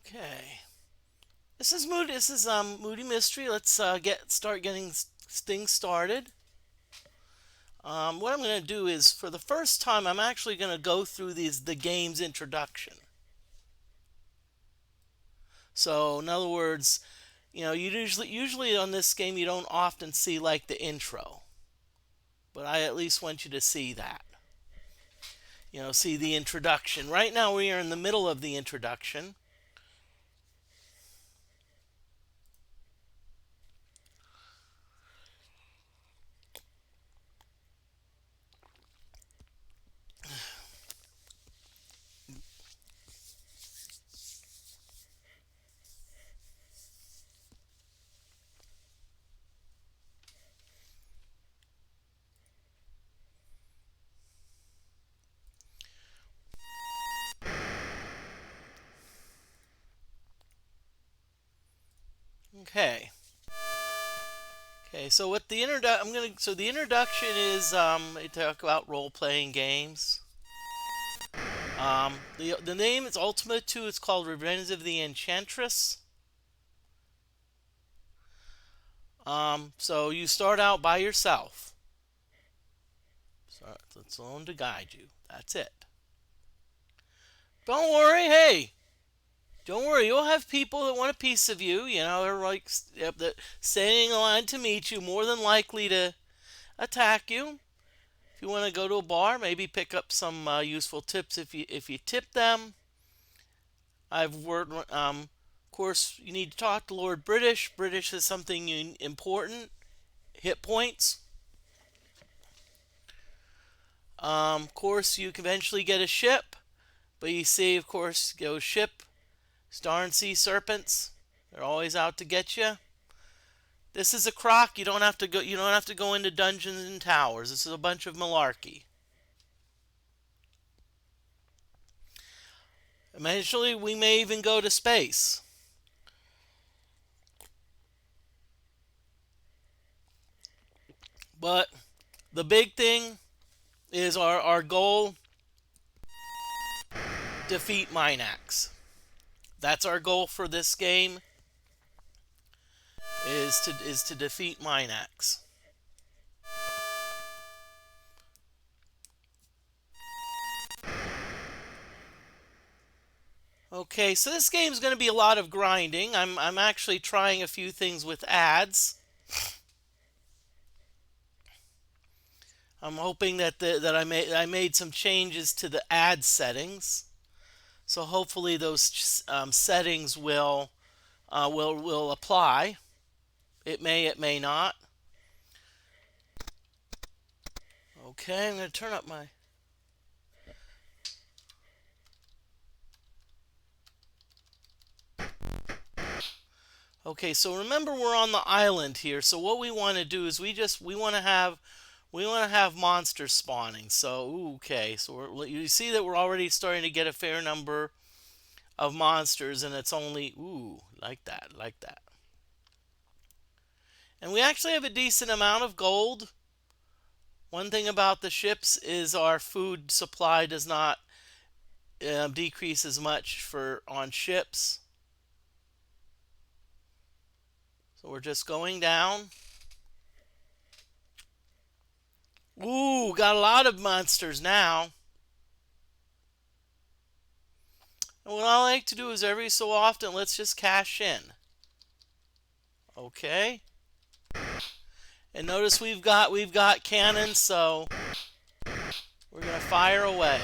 Okay. This is Moody. This is Moody Mystery. Let's start getting things started. What I'm going to do is, for the first time, I'm actually going to go through the game's introduction. So, in other words, you usually on this game you don't often see like the intro, but I at least want you to see that. See the introduction. Right now we are in the middle of the introduction. Okay. Okay, so what the the introduction is they talk about role playing games. The name is Ultima 2. It's called Revenge of the Enchantress. So you start out by yourself. So it's alone to guide you. That's it. Don't worry, hey, don't worry. You'll have people that want a piece of you. They're like standing in line to meet you, more than likely to attack you. If you want to go to a bar, maybe pick up some useful tips if you tip them. I've worked. Of course, you need to talk to Lord British. British is something important. Hit points. Of course, you can eventually get a ship, but you see, of course, go ship. Darn sea serpents. They're always out to get you. This is a crock. You don't have to go. You don't have to go into dungeons and towers. This is a bunch of malarkey. Eventually, we may even go to space. But the big thing is our goal: defeat Minax. That's our goal for this game. Is to defeat Minax. Okay, so this game's going to be a lot of grinding. I'm actually trying a few things with ads. I'm hoping that I made some changes to the ad settings, so hopefully those settings will apply. It may not. Okay, I'm going to turn up my. Okay, so remember we're on the island here. So what we want to do is we want to have monsters spawning. So okay, so you see that we're already starting to get a fair number of monsters, and it's only like that. And we actually have a decent amount of gold. One thing about the ships is our food supply does not decrease as much on ships. So we're just going down. Ooh, got a lot of monsters now. And what I like to do is every so often, let's just cash in. Okay. And notice we've got cannons, so we're gonna fire away.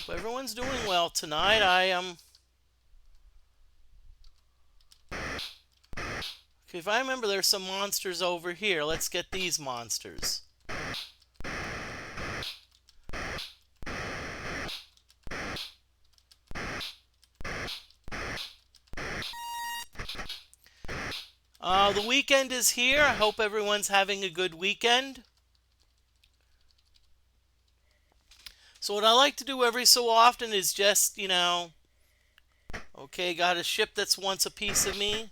Hope everyone's doing well tonight. Okay, if I remember, there's some monsters over here. Let's get these monsters. The weekend is here. I hope everyone's having a good weekend. So what I like to do every so often is just, Okay, got a ship that's wants a piece of me.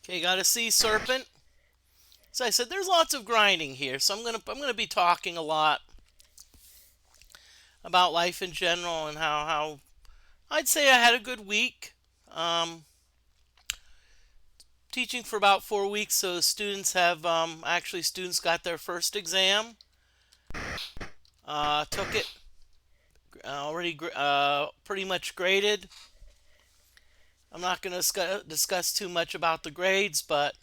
Okay, got a sea serpent. So I said there's lots of grinding here, so I'm gonna be talking a lot about life in general and how I'd say I had a good week. Um, Teaching for about 4 weeks, so students have actually students got their first exam. Took it already pretty much graded. I'm not going to discuss too much about the grades, but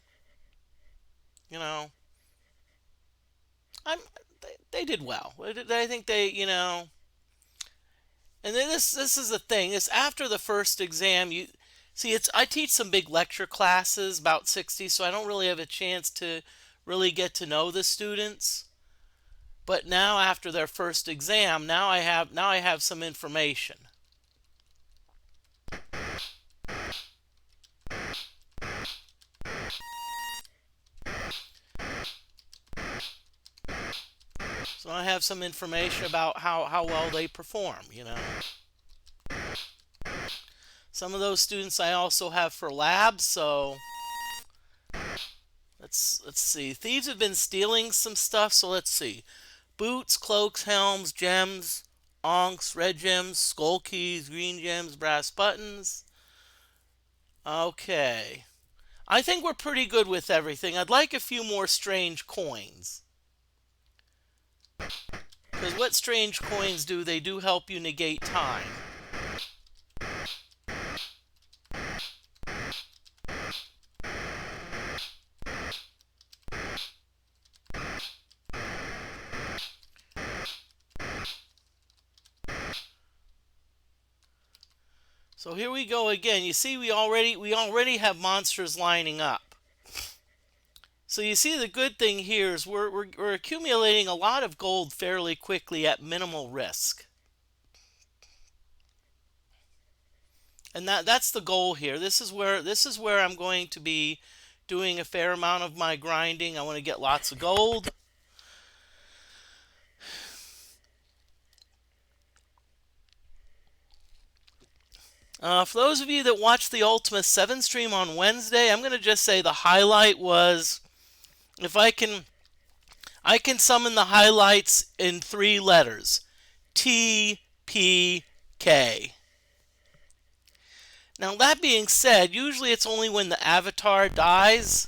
you know, I'm they did well. I think and then this is the thing. It's after the first exam. You see, it's I teach some big lecture classes, about 60, so I don't really have a chance to really get to know the students. But now after their first exam, now I have some information. So I have some information about how well they perform. Some of those students I also have for labs, so let's see. Thieves have been stealing some stuff, so let's see. Boots, cloaks, helms, gems, onks, red gems, skull keys, green gems, brass buttons. Okay. I think we're pretty good with everything. I'd like a few more strange coins. Because what strange coins do? They do help you negate time. So here we go again. You see, we already have monsters lining up. So you see, the good thing here is we're accumulating a lot of gold fairly quickly at minimal risk. And that's the goal here. This is where I'm going to be doing a fair amount of my grinding. I want to get lots of gold. For those of you that watched the Ultima 7 stream on Wednesday, I'm going to just say the highlight was, if I can summon the highlights in 3 letters. TPK. Now that being said, usually it's only when the avatar dies.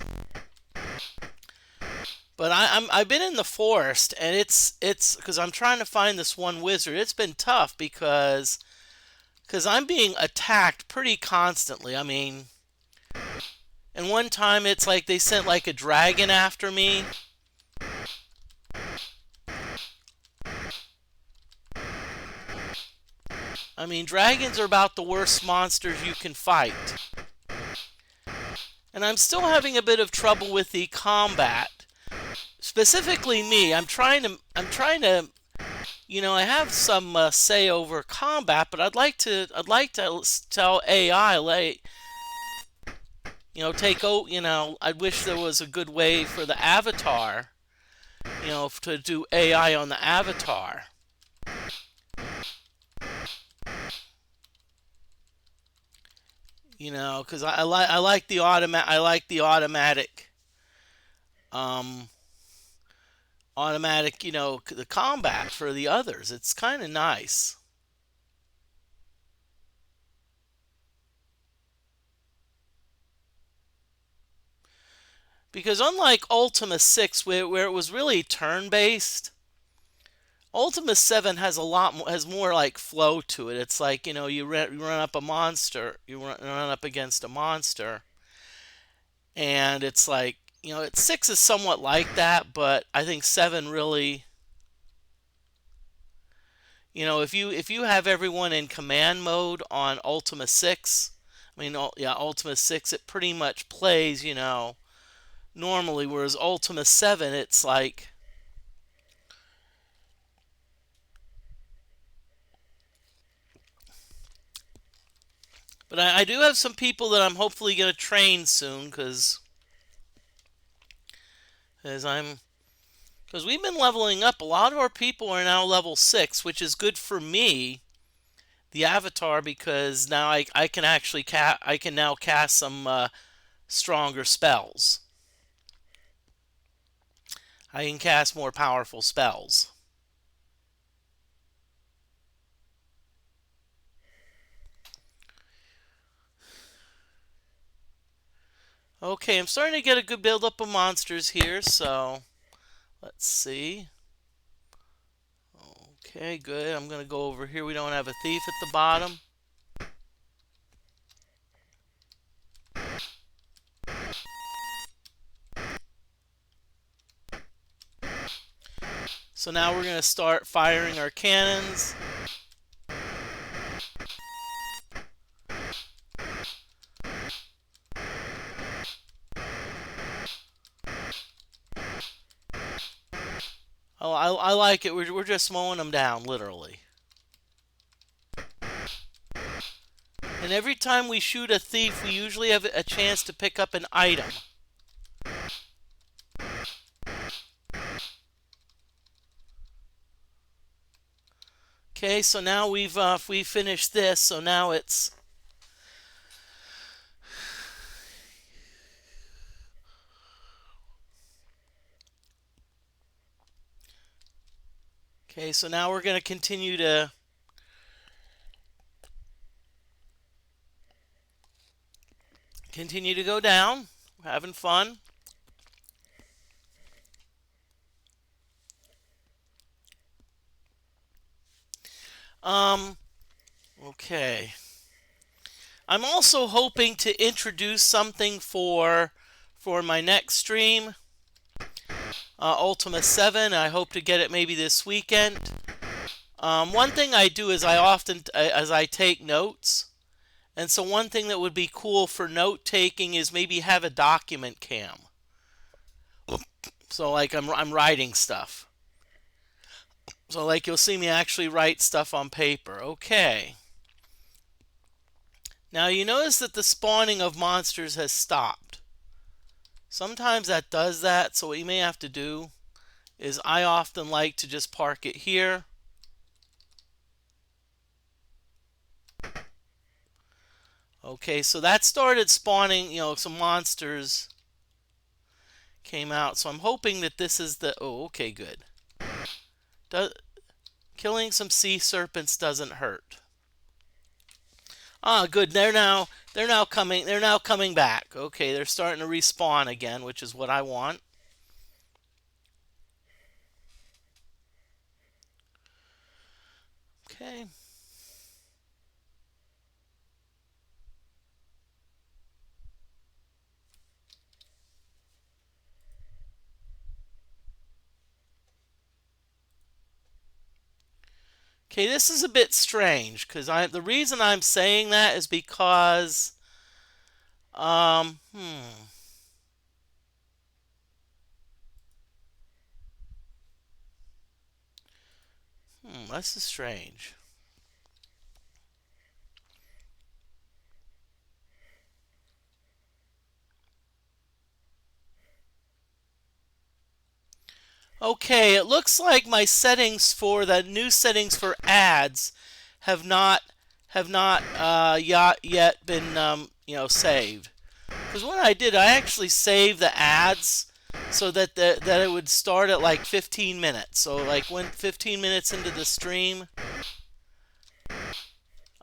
But I've been in the forest, and it's because I'm trying to find this one wizard. It's been tough because I'm being attacked pretty constantly. I mean, and one time it's like they sent like a dragon after me. I mean, dragons are about the worst monsters you can fight. And I'm still having a bit of trouble with the combat. Specifically me, I have some say over combat, but I'd like to tell AI, like, I wish there was a good way for the avatar, to do AI on the avatar. Because I like the um, automatic, the combat for the others. It's kind of nice. Because unlike Ultima 6, where it was really turn-based, Ultima 7 has more like flow to it. It's like, you run up a monster, you run up against a monster, and it's like, 6 is somewhat like that, but I think 7 really, if you have everyone in command mode on Ultima 6, yeah, Ultima 6, it pretty much plays, normally, whereas Ultima 7, it's like, But I do have some people that I'm hopefully going to train soon because I'm because we've been leveling up. A lot of our people are now level 6, which is good for me, the avatar, because now I can actually I can now cast some stronger spells. I can cast more powerful spells. Okay, I'm starting to get a good build up of monsters here, so let's see. Okay, good. I'm going to go over here. We don't have a thief at the bottom. So now we're going to start firing our cannons. Oh, I like it. We're just mowing them down, literally. And every time we shoot a thief, we usually have a chance to pick up an item. Okay, so now we've finished this, so now it's okay, so now we're going to continue to go down. We're having fun. Okay. I'm also hoping to introduce something for my next stream, Ultima 7. I hope to get it maybe this weekend. One thing I do is I take notes. And so one thing that would be cool for note taking is maybe have a document cam. So like I'm writing stuff. So like you'll see me actually write stuff on paper. Okay. Now you notice that the spawning of monsters has stopped. Sometimes that does that, so what you may have to do is I often like to just park it here. Okay, so that started spawning, some monsters came out. So I'm hoping that this is the... Oh, okay, good. Killing some sea serpents doesn't hurt. Ah, good. They're now coming back. Okay, they're starting to respawn again, which is what I want. Okay. Okay, this is a bit strange because the reason I'm saying that is because this is strange. Okay, it looks like my settings for the new settings for ads have not yet been saved. Because what I did, I actually saved the ads so that it would start at like 15 minutes. So like when 15 minutes into the stream,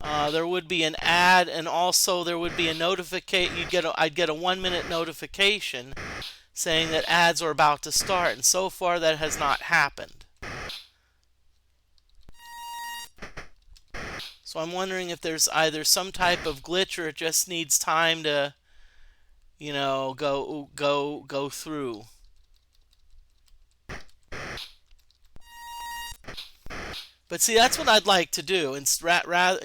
there would be an ad, and also there would be a notification. I'd get a 1-minute notification saying that ads are about to start, and so far that has not happened. So I'm wondering if there's either some type of glitch or it just needs time to, go through. But see, that's what I'd like to do, and rather,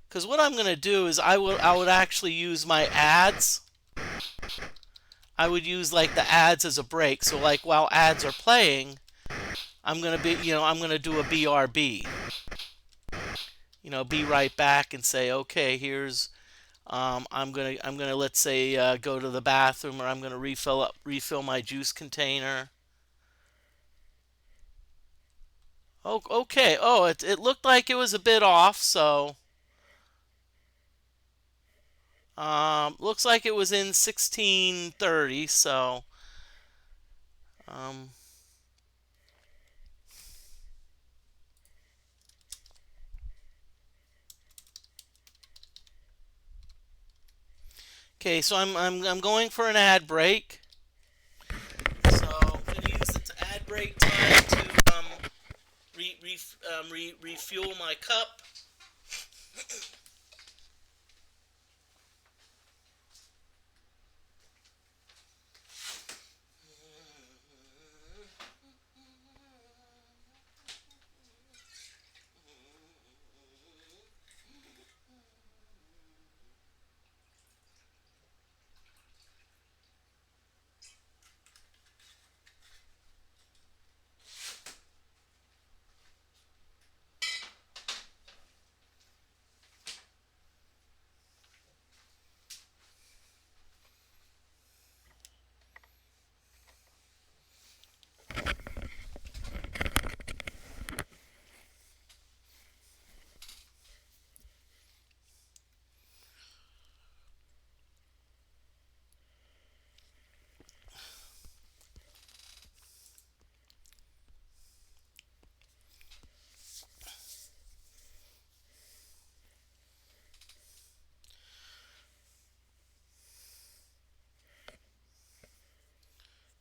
because what I'm going to do is I would actually use my ads. I would use like the ads as a break. So like while ads are playing, I'm gonna do a BRB. Be right back and say, okay, here's I'm gonna let's say go to the bathroom, or I'm gonna refill my juice container. Oh, okay. Oh, it looked like it was a bit off, so looks like it was in 1630. So um, okay. So I'm going for an ad break. So I'm gonna use the ad break time to refuel my cup.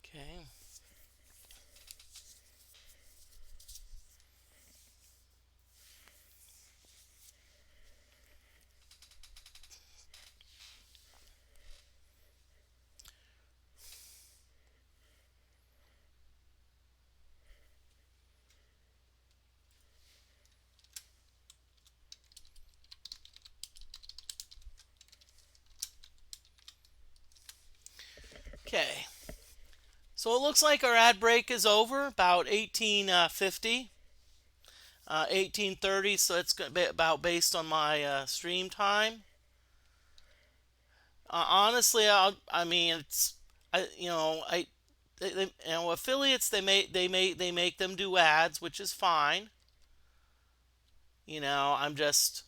Okay. Okay. So it looks like our ad break is over about 1850, 1830. So it's gonna be about based on my stream time. Honestly, I mean, affiliates they make them do ads, which is fine. I'm just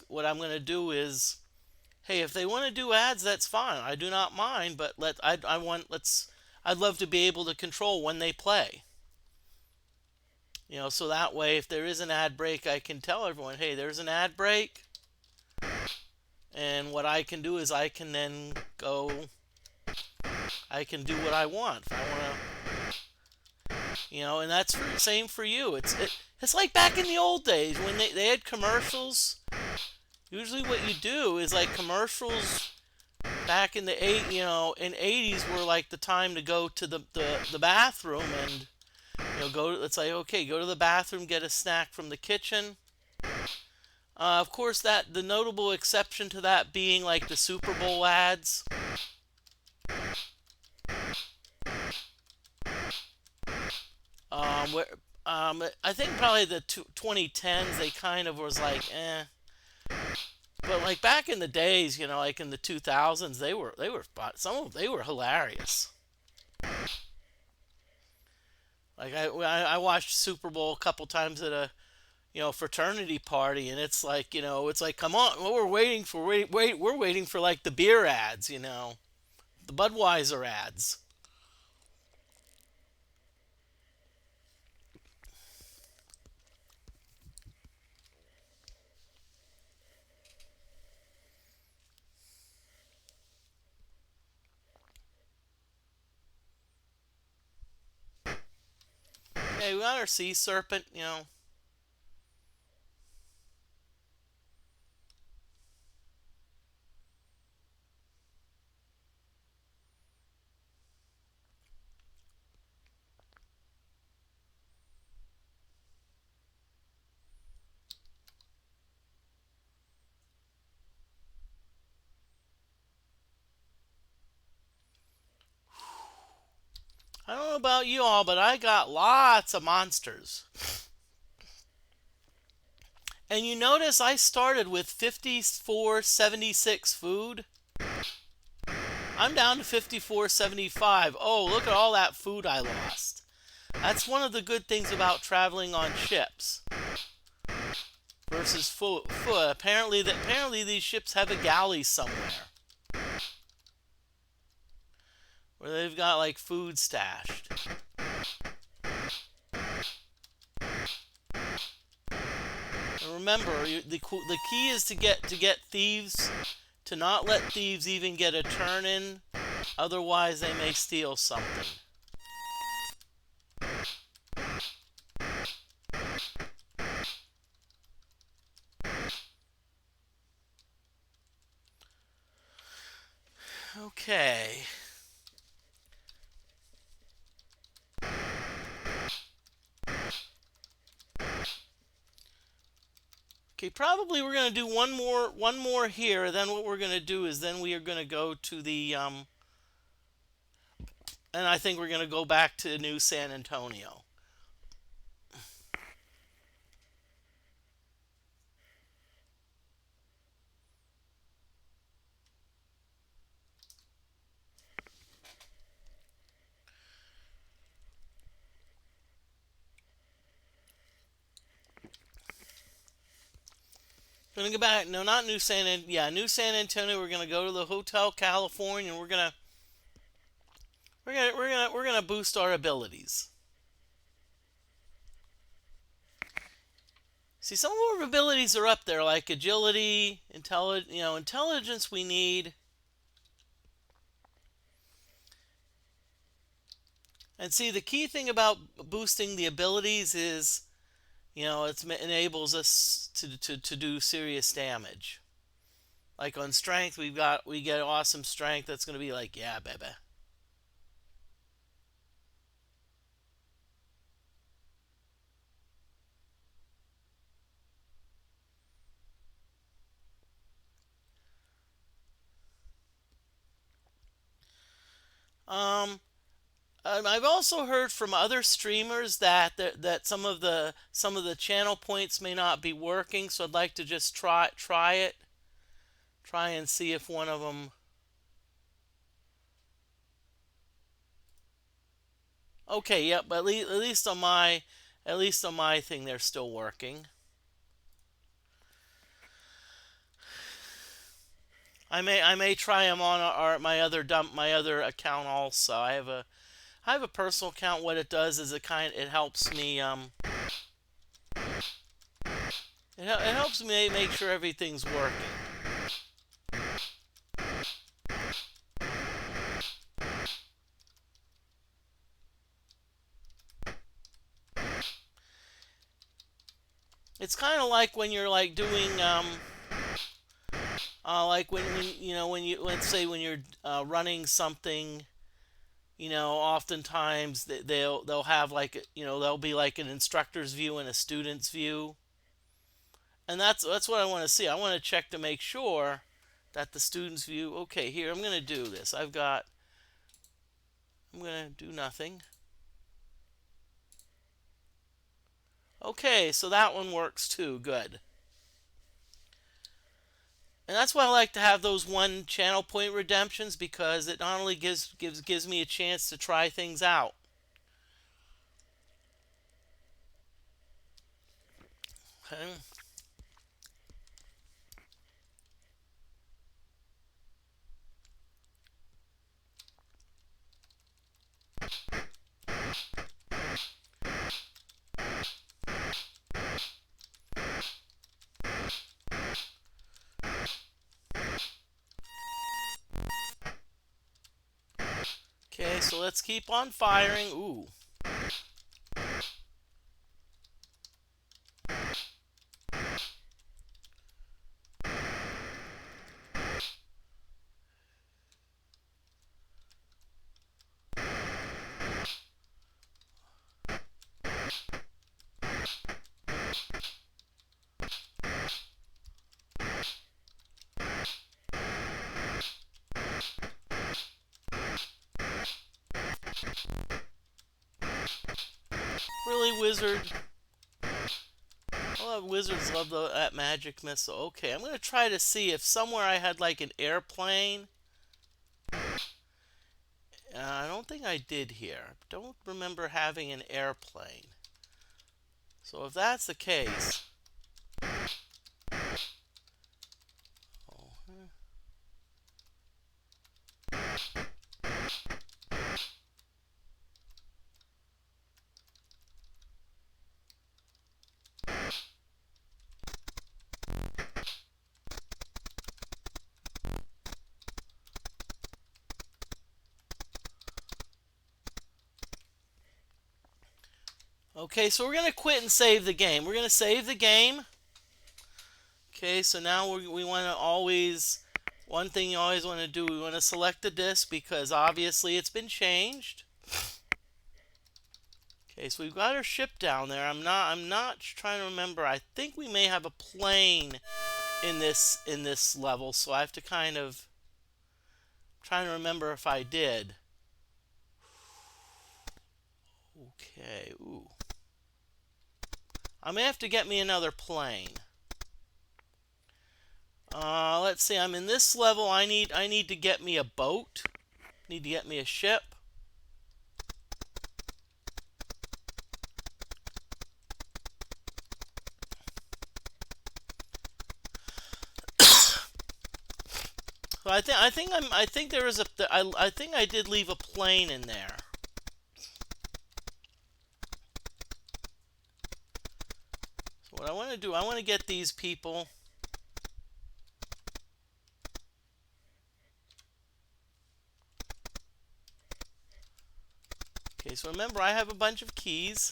what I'm gonna do is, hey, if they want to do ads, that's fine. I do not mind, but I want let's I'd love to be able to control when they play. So that way, if there is an ad break, I can tell everyone, hey, there's an ad break, and what I can do is I can do what I want. If I want and that's same for you. It's like back in the old days when they had commercials. Usually, what you do is like commercials back in the in '80s were like the time to go to the bathroom and go. Let's say, okay, go to the bathroom, get a snack from the kitchen. Of course, that the notable exception to that being like the Super Bowl ads. Where I think probably the 2010s they kind of was like but like back in the days, like in the 2000s, they were some of them, they were hilarious. Like I watched Super Bowl a couple times at a fraternity party, and it's like come on, what we're waiting for we're waiting for like the beer ads, the Budweiser ads. Hey, we got our sea serpent. I don't know about you all, but I got lots of monsters. And you notice I started with 5476 food. I'm down to 5475. Oh, look at all that food I lost. That's one of the good things about traveling on ships versus foot. Apparently these ships have a galley somewhere where they've got like food stashed. And remember, the key is to get thieves, to not let thieves even get a turn in, otherwise they may steal something. Okay. Okay, probably we're going to do one more here. Then what we're going to do is then we are going to go to the and I think we're going to go back to New San Antonio. Gonna go back. No, not New San. Yeah, New San Antonio. We're gonna go to the Hotel California, and we're gonna boost our abilities. See, some of our abilities are up there, like agility, intelligence. We need, and see, the key thing about boosting the abilities is, it enables us to do serious damage. Like on strength, we get awesome strength. That's gonna be like, yeah, baby. Um, I've also heard from other streamers that some of the channel points may not be working, so I'd like to just try it, try and see if one of them. Okay, yep, but at least on my thing they're still working. I may try them on my other account also. I have a personal account. What it does is it helps me it helps me make sure everything's working. It's kind of like when you're like doing like when you, let's say when you're running something, oftentimes they'll have like, there'll be like an instructor's view and a student's view, and that's what I want to see. I want to check to make sure that the student's view. Okay, here I'm gonna do this. I'm gonna do nothing. Okay, so that one works too. Good. And that's why I like to have those one channel point redemptions, because it not only gives me a chance to try things out. Okay. Okay, so let's keep on firing. Ooh. Really, wizard? I'll have wizards love that magic missile. Okay, I'm gonna try to see if somewhere I had like an airplane. I don't think I did here. Don't remember having an airplane. So if that's the case, oh, okay, so we're going to quit and save the game. We're going to save the game. Okay, so now we want to always, one thing you always want to do, we want to select the disk because obviously it's been changed. Okay, so we've got our ship down there. I'm not trying to remember. I think we may have a plane in this level, so I have to kind of trying to remember if I did. Okay, ooh. I may have to get me another plane. Let's see. I'm in this level. I need to get me a boat. Need to get me a ship. So I think there is I think I did leave a plane in there. So what I want to do, I want to get these people. Okay, so remember I have a bunch of keys.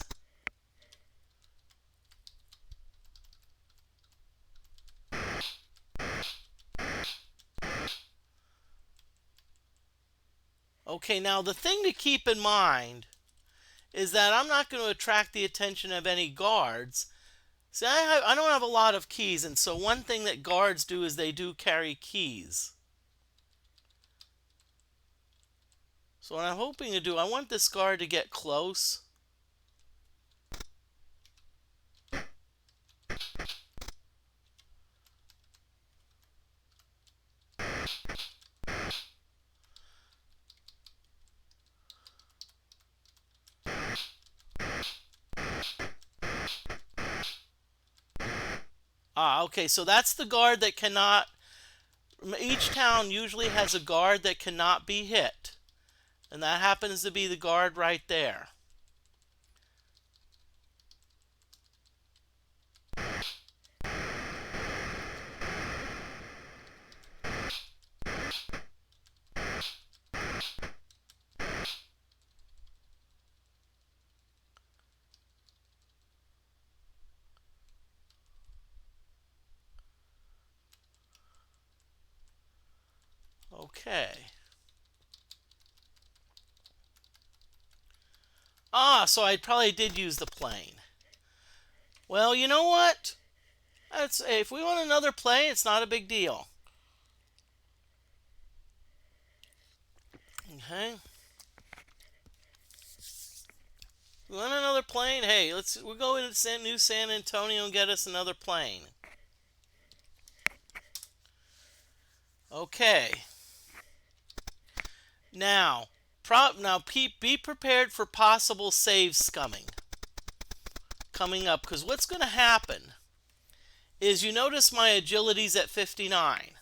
Okay, now the thing to keep in mind is that I'm not going to attract the attention of any guards. See, I don't have a lot of keys, and so one thing that guards do is they do carry keys. So what I'm hoping to do, I want this guard to get close. Okay, so that's the guard that cannot... Each town usually has a guard that cannot be hit. And that happens to be the guard right there. Okay. So I probably did use the plane. Well, you know what? If we want another plane, it's not a big deal. Okay. We want another plane? Hey, we'll go into New San Antonio and get us another plane. Okay. Now, be prepared for possible saves coming up, because what's going to happen is you notice my agility's at 59.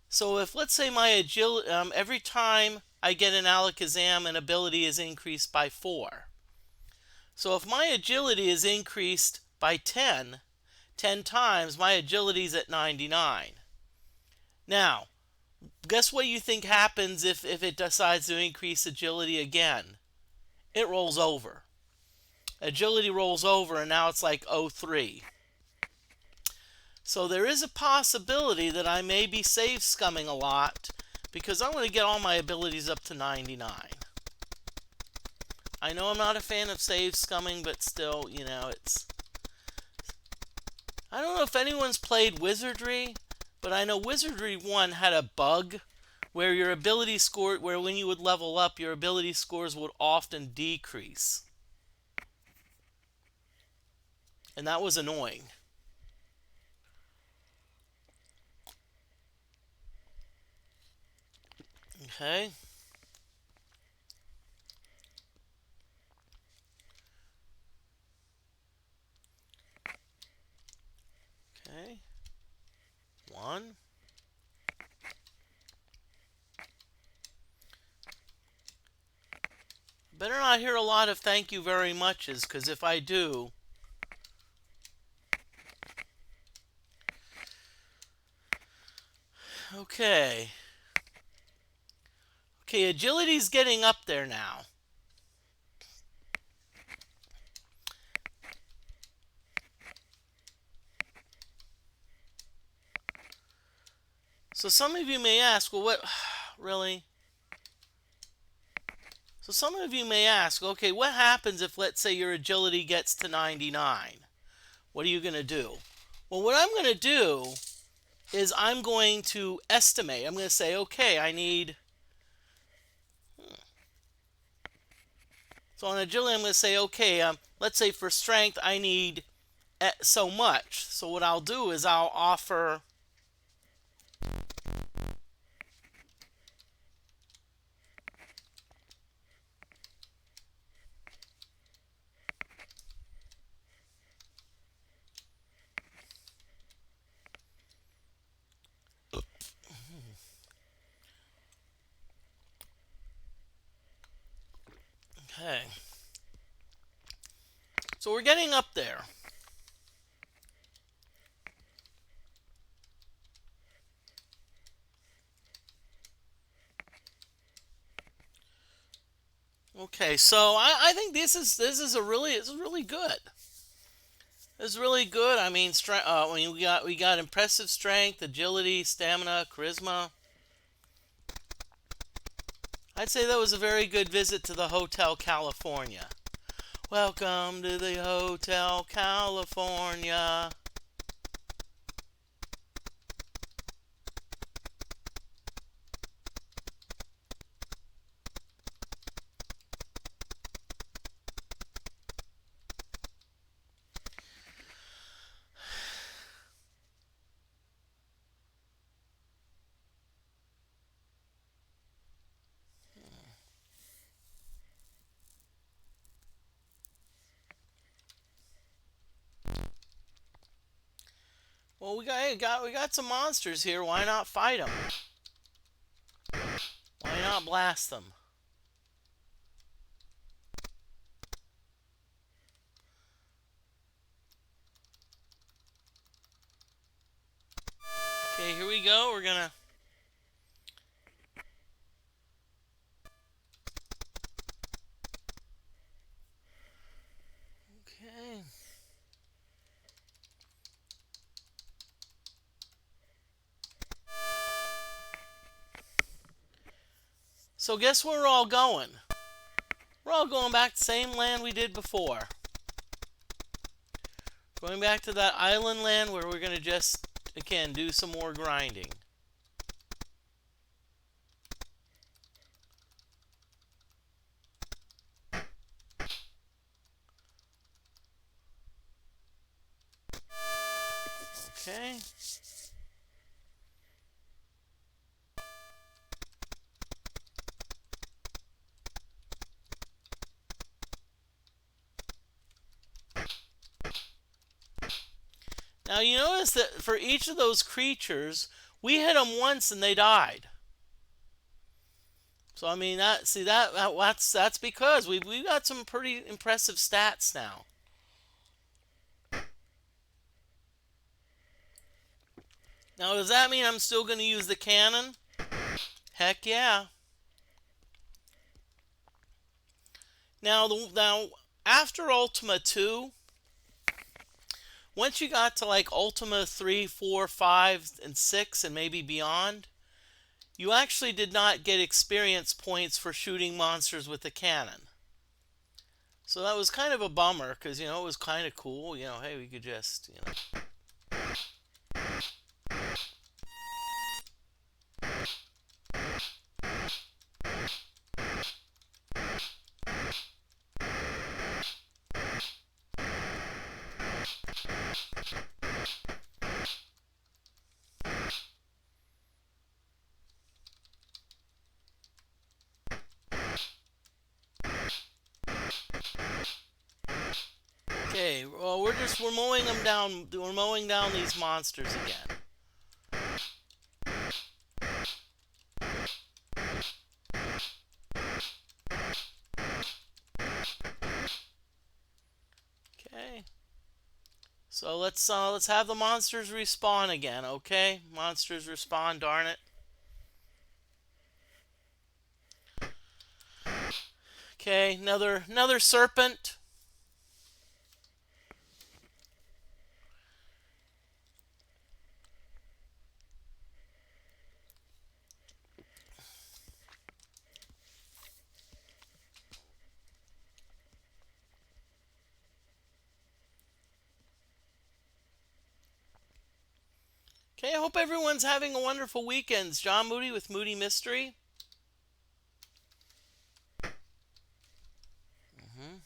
So if, let's say, my agility, every time I get an Alakazam, an ability is increased by 4. So if my agility is increased by 10 times, my agility's at 99. Now, guess what you think happens if it decides to increase agility again? It rolls over. Agility rolls over, and now it's like 03. So there is a possibility that I may be save scumming a lot because I want to get all my abilities up to 99. I know I'm not a fan of save scumming, but still, you know, it's... I don't know if anyone's played Wizardry, but I know Wizardry 1 had a bug where your ability score, where when you would level up, your ability scores would often decrease. And that was annoying. Okay. Okay. One. Better not hear a lot of thank you very muches, because if I do. Okay. Okay, agility's getting up there now. So some of you may ask, well, what, really? So some of you may ask, okay, what happens if, let's say, your agility gets to 99? What are you going to do? Well, what I'm going to do is I'm going to estimate. I'm going to say, okay, I need... So on agility, I'm going to say, okay, let's say for strength, I need so much. So what I'll do is I'll offer... Okay. So we're getting up there. Okay, so I think this is really good. This is really good. I mean, we got impressive strength, agility, stamina, charisma. I'd say that was a very good visit to the Hotel California. Welcome to the Hotel California. Well, we got some monsters here. Why not fight them? Why not blast them? Okay, here we go. We're gonna... Okay. So guess where we're all going? We're all going back to the same land we did before. Going back to that island land where we're gonna just, again, do some more grinding. Okay. Now you notice that for each of those creatures, we hit them once and they died. So I mean that's because we got some pretty impressive stats now. Now does that mean I'm still going to use the cannon? Heck yeah. Now after Ultima 2, once you got to like Ultima 3, 4, 5, and 6, and maybe beyond, you actually did not get experience points for shooting monsters with a cannon. So that was kind of a bummer, because, it was kind of cool. Hey, we could just, Okay, well, we're mowing them down. We're mowing down these monsters again. Okay. So let's have the monsters respawn again, okay? Monsters respawn, darn it. Okay, another serpent. Okay, I hope everyone's having a wonderful weekend. It's John Moody with Moody Mystery. Mhm.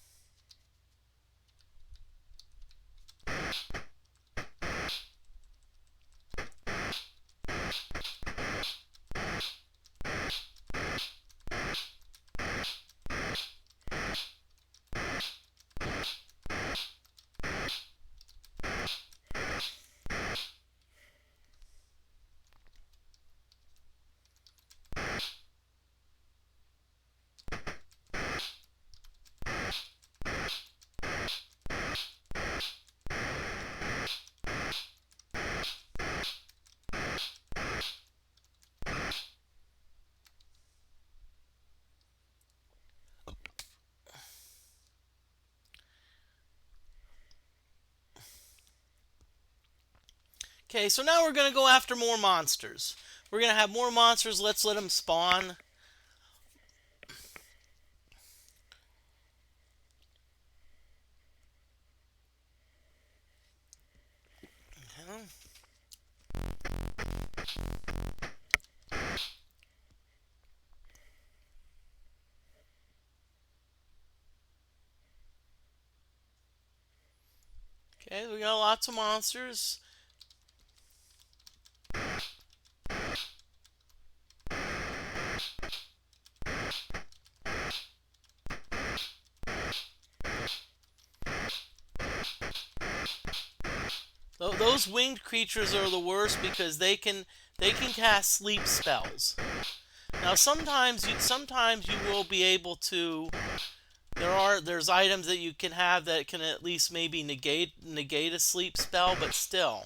Okay, so now we're gonna go after more monsters. We're gonna have more monsters. Let's let them spawn. Okay, we got lots of monsters. Those winged creatures are the worst because they can cast sleep spells. Now sometimes you will be able to. There's items that you can have that can at least maybe negate a sleep spell, but still.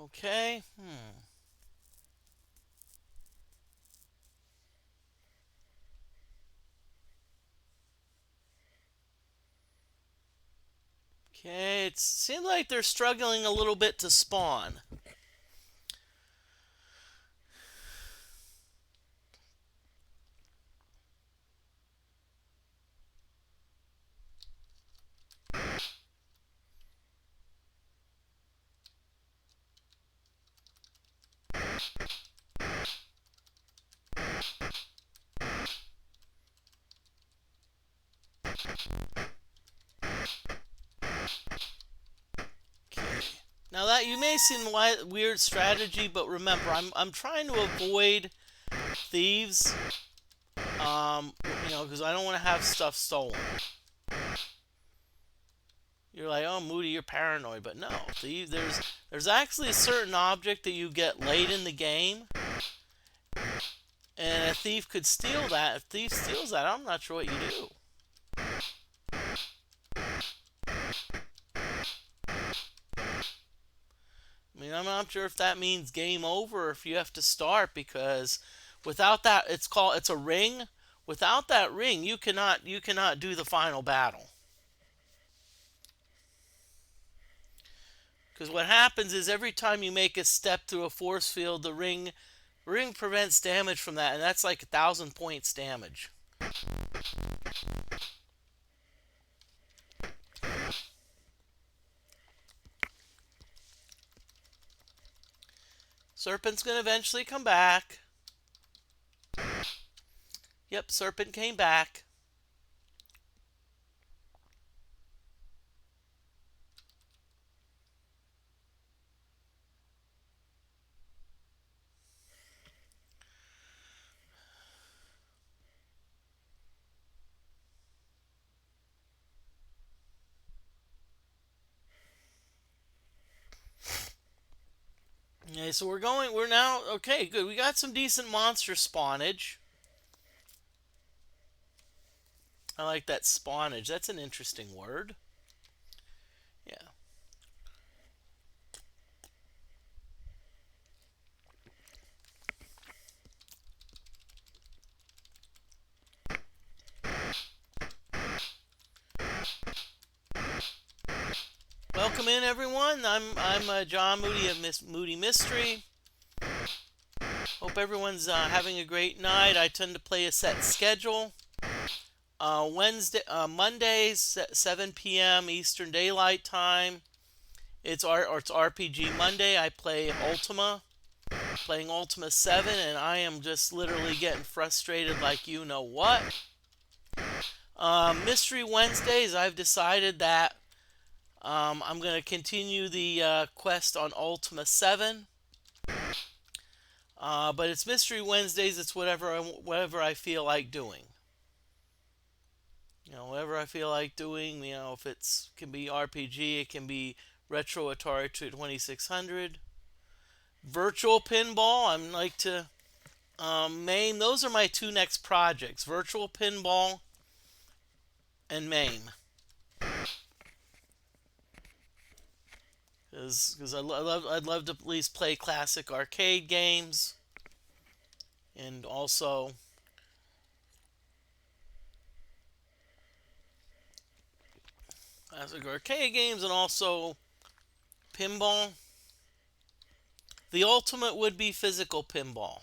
Okay. Okay, it seems like they're struggling a little bit to spawn. Okay. Now that you may seem weird strategy, but remember, I'm trying to avoid thieves. Because I don't want to have stuff stolen. You're like, oh, Moody, you're paranoid, but no, thieves. There's actually a certain object that you get late in the game, and a thief could steal that. If a thief steals that, I'm not sure what you do. I mean, I'm not sure if that means game over or if you have to start because without that, it's a ring. Without that ring, you cannot do the final battle. Because what happens is every time you make a step through a force field, the ring Ring prevents damage from that, and that's like 1,000 points damage. Serpent's gonna eventually come back. Yep, Serpent came back. Okay, so we're now, okay, good. We got some decent monster spawnage. I like that spawnage. That's an interesting word. Yeah. Welcome in, everyone. I'm John Moody of Moody Mystery. Hope everyone's having a great night. I tend to play a set schedule. Mondays at 7 p.m. Eastern Daylight Time. It's RPG Monday. I play Ultima, playing Ultima 7, and I am just literally getting frustrated like you know what. Mystery Wednesdays, I've decided that I'm going to continue the quest on Ultima 7. But it's Mystery Wednesdays. It's whatever I feel like doing. Whatever I feel like doing. If it's can be RPG, it can be Retro Atari 2600, Virtual Pinball. I'm like to MAME. Those are my two next projects: Virtual Pinball and MAME. Because I'd love to at least play classic arcade games, and also classic arcade games, and also pinball. The ultimate would be physical pinball.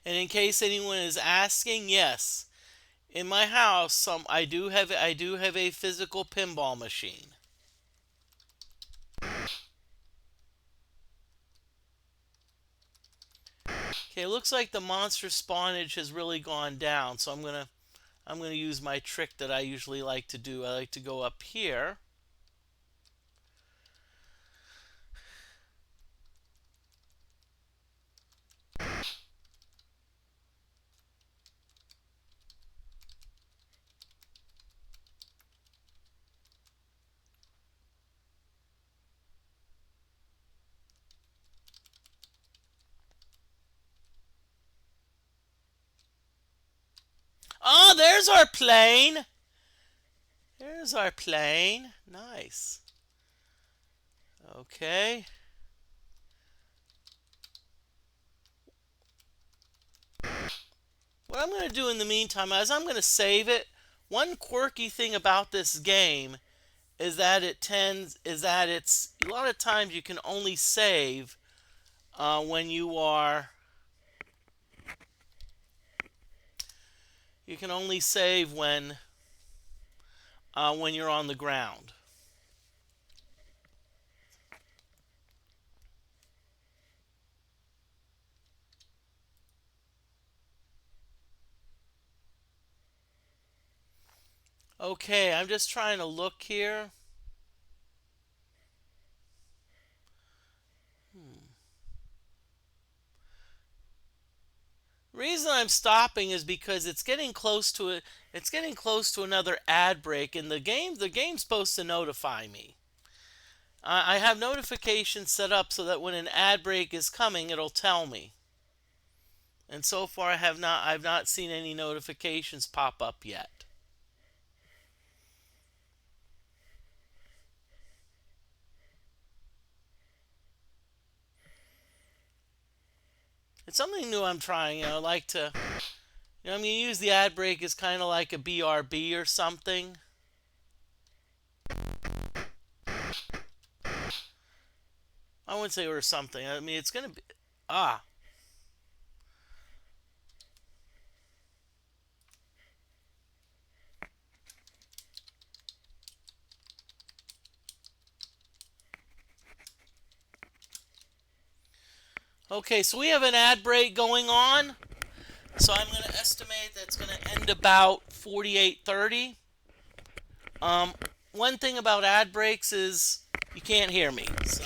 And in case anyone is asking, yes, in my house, I do have a physical pinball machine. Okay, it looks like the monster spawnage has really gone down, so I'm gonna use my trick that I usually like to do. I like to go up here. Oh, there's our plane. There's our plane. Nice. Okay. What I'm going to do in the meantime is I'm going to save it. One quirky thing about this game is that it's a lot of times you can only save when you can only save when you're on the ground. Okay, I'm just trying to look here. The reason I'm stopping is because it's getting close to another ad break, and the game's supposed to notify me. I have notifications set up so that when an ad break is coming, it'll tell me. And so far, I've not seen any notifications pop up yet. It's something new I'm trying. I like to, I'm going to use the ad break as kind of like a BRB or something. I wouldn't say or something. I mean, it's going to be. Ah. Okay, so we have an ad break going on. So I'm going to estimate that's going to end about 48:30. Um, One thing about ad breaks is you can't hear me. So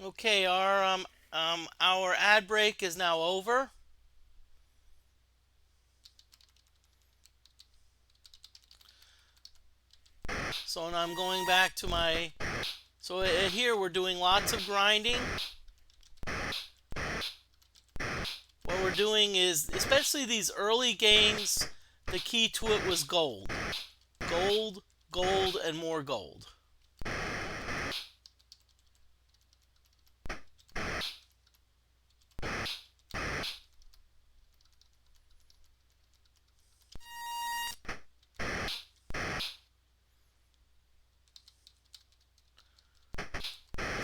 okay, our ad break is now over. So now I'm going back to my. So here we're doing lots of grinding. What we're doing is, especially these early games, the key to it was gold. Gold, gold, and more gold.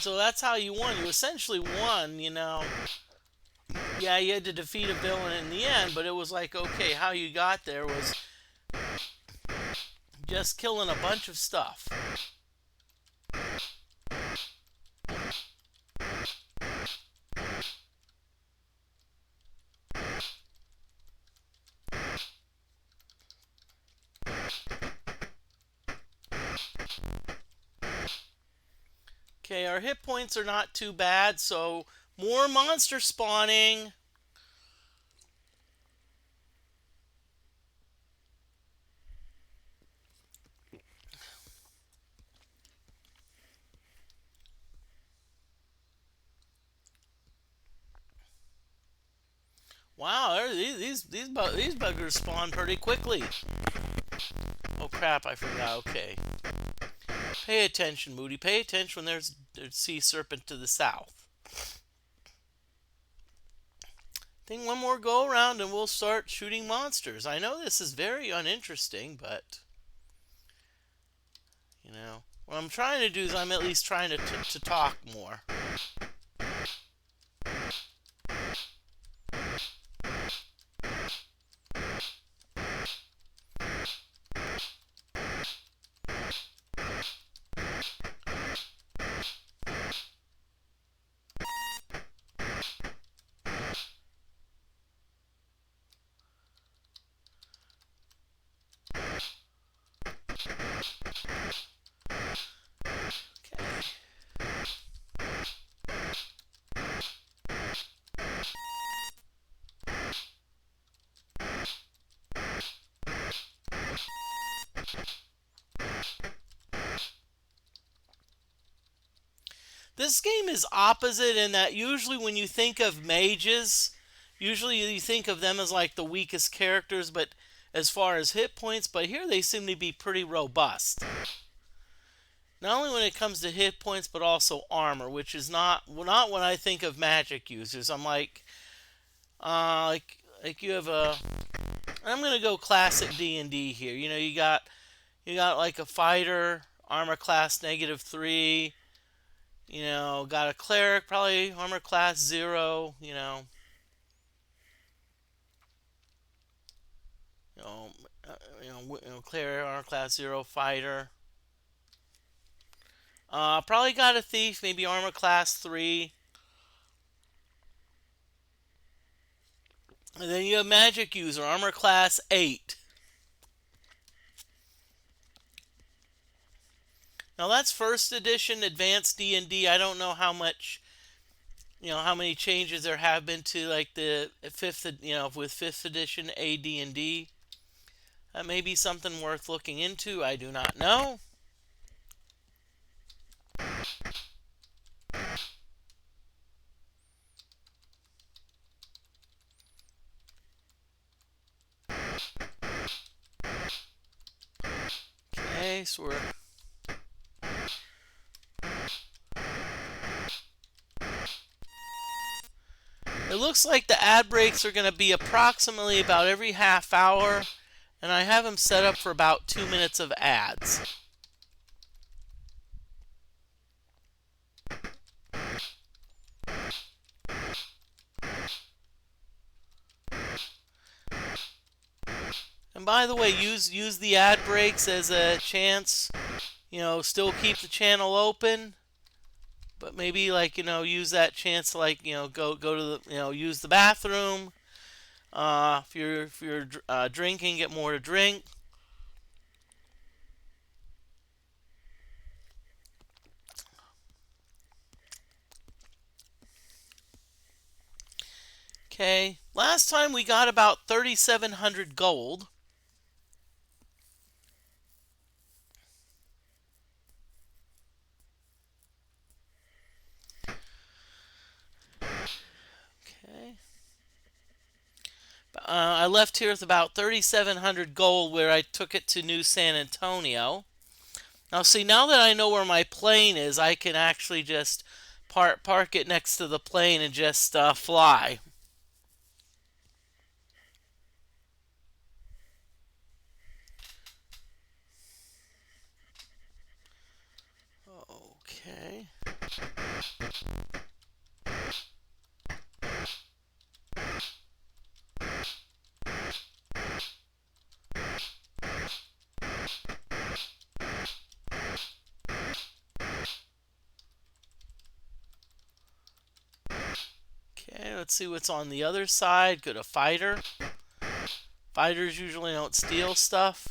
So that's how you won. You essentially won, you know. Yeah, you had to defeat a villain in the end, but it was like, okay, how you got there was just killing a bunch of stuff. Okay, our hit points are not too bad, so more monster spawning. Wow, these buggers spawn pretty quickly. Oh crap, I forgot. Okay. Pay attention, Moody. Pay attention when there's a sea serpent to the south. I think one more go around and we'll start shooting monsters. I know this is very uninteresting, but you know, what I'm trying to do is I'm at least trying to talk more. Okay. This game is opposite in that usually when you think of mages, usually you think of them as like the weakest characters, but as far as hit points, but here they seem to be pretty robust. Not only when it comes to hit points, but also armor, which is not when I think of magic users. I'm like you have a. I'm gonna go classic D&D here. You know, you got You got like a fighter, armor class -3. Got a cleric, probably armor class 0. You know, cleric, armor class 0, fighter. Probably got a thief, maybe armor class 3. And then you have magic user, armor class 8. Now that's first edition advanced D&D. I don't know how much, how many changes there have been to like the fifth, with fifth edition AD&D. That may be something worth looking into. I do not know. Okay, so we're it looks like the ad breaks are going to be approximately about every half hour, and I have them set up for about 2 minutes of ads. And by the way, use the ad breaks as a chance, still keep the channel open, but maybe like use that chance to like go to the use the bathroom. If you're drinking, get more to drink. Okay, last time we got about 3,700 gold. Okay. I left here with about 3,700 gold where I took it to New San Antonio. Now see, now that I know where my plane is, I can actually just park it next to the plane and just fly. Okay. Okay, let's see what's on the other side. Go to fighter. Fighters usually don't steal stuff.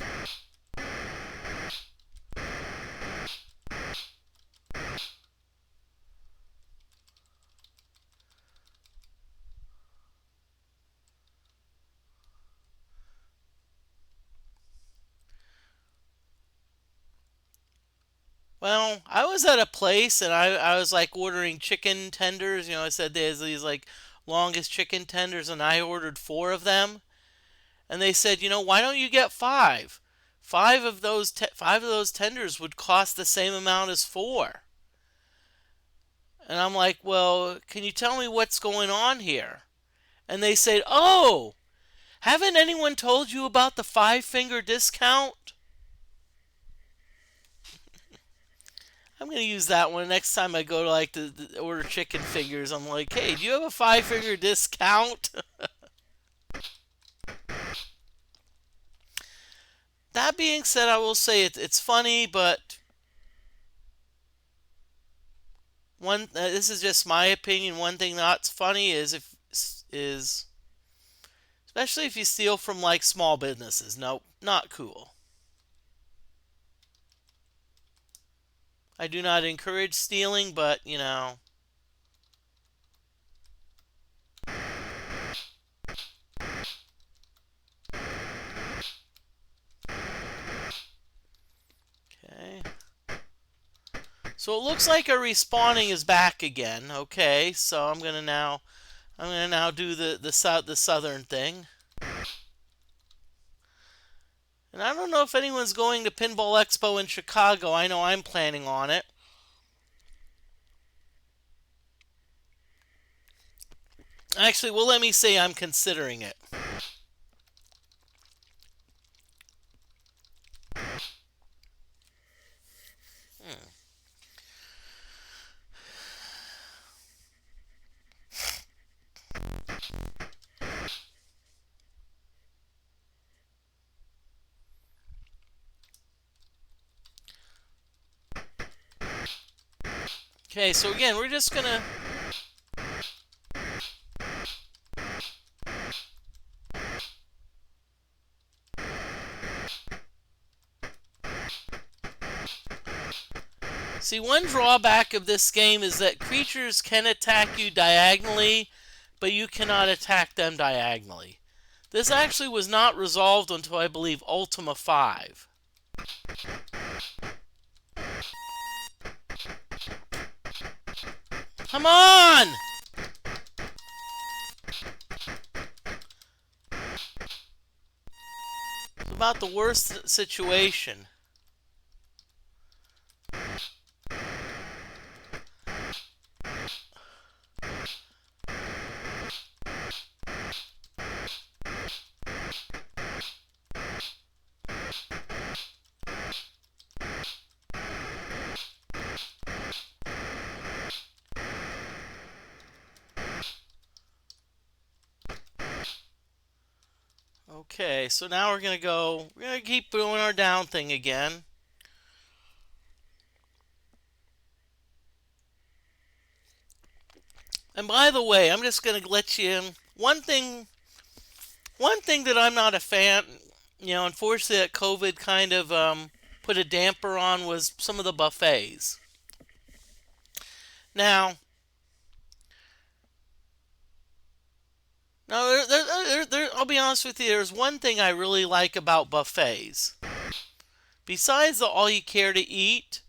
Well, I was at a place and I was like ordering chicken tenders. I said there's these like longest chicken tenders, and I ordered 4 of them. And they said, why don't you get 5? 5 of those tenders would cost the same amount as 4. And I'm like, well, can you tell me what's going on here? And they said, oh, haven't anyone told you about the 5-finger discount? I'm going to use that one next time I go to like the order chicken fingers. I'm like, hey, do you have a 5-finger discount? That being said, I will say it's funny, but this is just my opinion. One thing that's funny is especially if you steal from like small businesses. Nope, not cool. I do not encourage stealing, but Okay. So it looks like our respawning is back again. Okay, so I'm gonna now do the southern thing. And I don't know if anyone's going to Pinball Expo in Chicago. I know I'm planning on it. Actually, well, let me say I'm considering it. Okay, so again, we're just gonna see, one drawback of this game is that creatures can attack you diagonally, but you cannot attack them diagonally. This actually was not resolved until I believe Ultima 5. Come on! It's about the worst situation. Okay, so now we're gonna keep doing our down thing again. And by the way, I'm just gonna let you in. One thing that I'm not a fan, unfortunately that COVID kind of put a damper on was some of the buffets. Now, I'll be honest with you, there's one thing I really like about buffets. Besides the all you care to eat,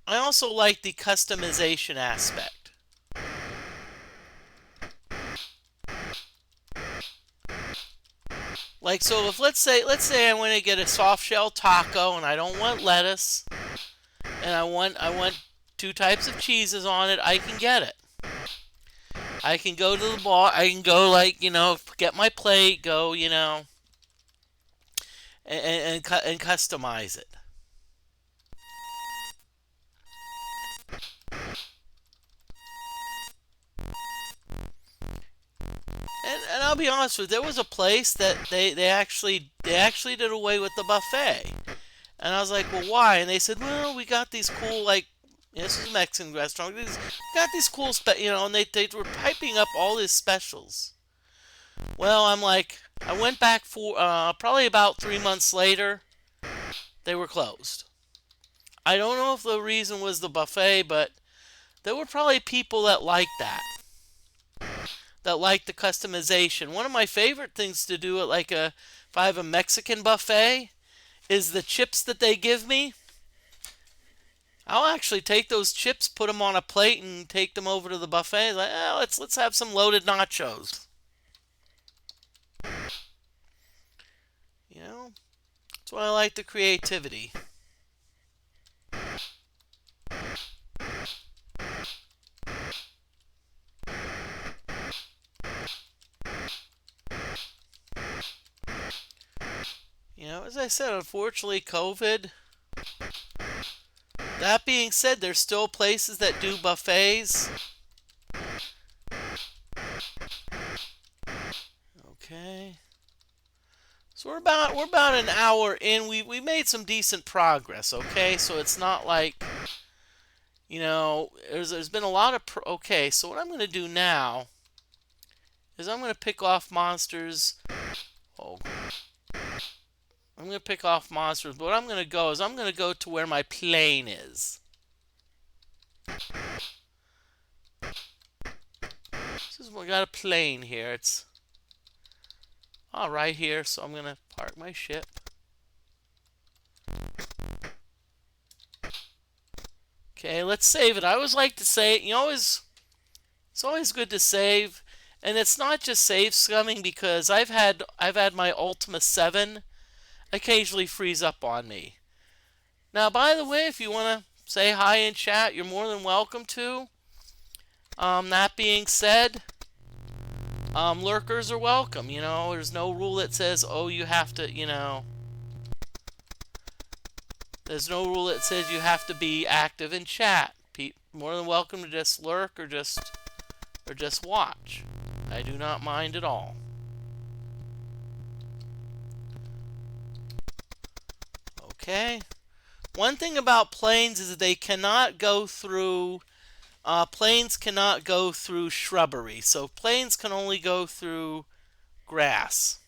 I also like the customization aspect. Like, so if let's say I want to get a soft shell taco and I don't want lettuce and I want 2 types of cheeses on it, I can get it. I can go to the bar, I can go get my plate, go, and customize it. And I'll be honest with you, there was a place that they actually did away with the buffet. And I was like, well, why? And they said, well, we got these cool, this is a Mexican restaurant. We got these cool, and they were piping up all these specials. Well, I'm like, I went back for, probably about 3 months later, they were closed. I don't know if the reason was the buffet, but there were probably people that liked that. That liked the customization. One of my favorite things to do if I have a Mexican buffet, is the chips that they give me. I'll actually take those chips, put them on a plate, and take them over to the buffet. Like, let's have some loaded nachos. That's why I like the creativity. As I said, unfortunately, COVID. That being said, there's still places that do buffets. Okay. So we're about an hour in. We made some decent progress. Okay, so it's not like there's been a lot of okay. So what I'm going to do now is I'm going to pick off monsters. Oh. I'm going to pick off monsters, but what I'm going to go is I'm going to go to where my plane is. We got a plane here. It's right here, so I'm going to park my ship. Okay, let's save it. I always like to say, it's always good to save, and it's not just save scumming because I've had my Ultima 7 occasionally freeze up on me. Now, by the way, if you want to say hi in chat, you're more than welcome to. That being said, lurkers are welcome. There's no rule that says, oh, you have to, there's no rule that says you have to be active in chat. More than welcome to just lurk or just watch. I do not mind at all. Okay. One thing about planes is that they cannot go through planes cannot go through shrubbery, so planes can only go through grass.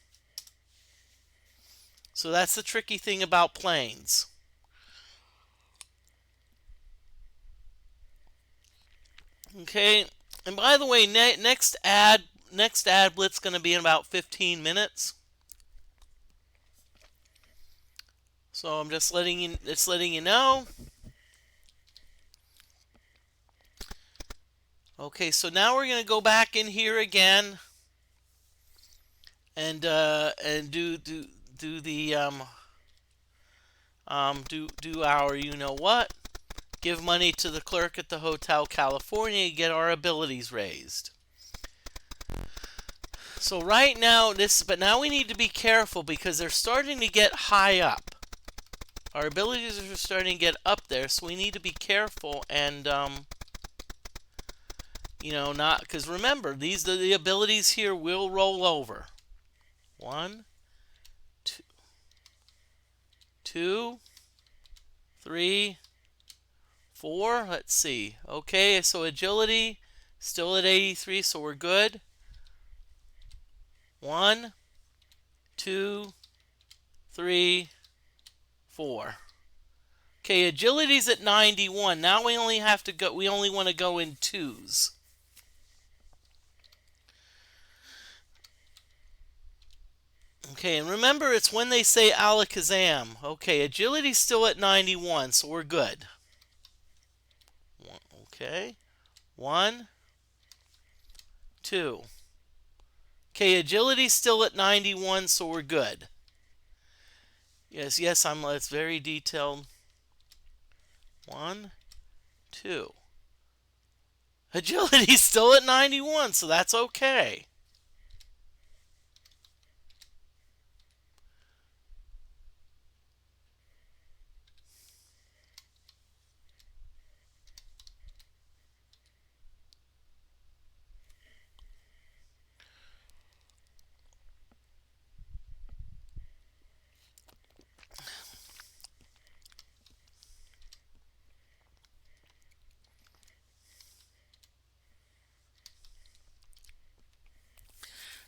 So that's the tricky thing about planes. Okay, and by the way, next ad blitz going to be in about 15 minutes. So I'm just letting you know. Okay, so now we're going to go back in here again and do the do our you know what. Give money to the clerk at the Hotel California and get our abilities raised. So right now but now we need to be careful because they're starting to get high up. Our abilities are starting to get up there, so we need to be careful and not, because remember, the abilities here will roll over. 1, 2, 3, 4. Let's see. Okay, so agility still at 83, so we're good. 1, 2, 3, 4. Okay, agility's at 91. Now we only want to go in 2s. Okay, and remember, it's when they say alakazam. Okay, agility's still at 91, so we're good. Okay, 1, 2. Okay, agility's still at 91, so we're good. Yes, it's very detailed. 1, 2. Agility's still at 91, so that's okay.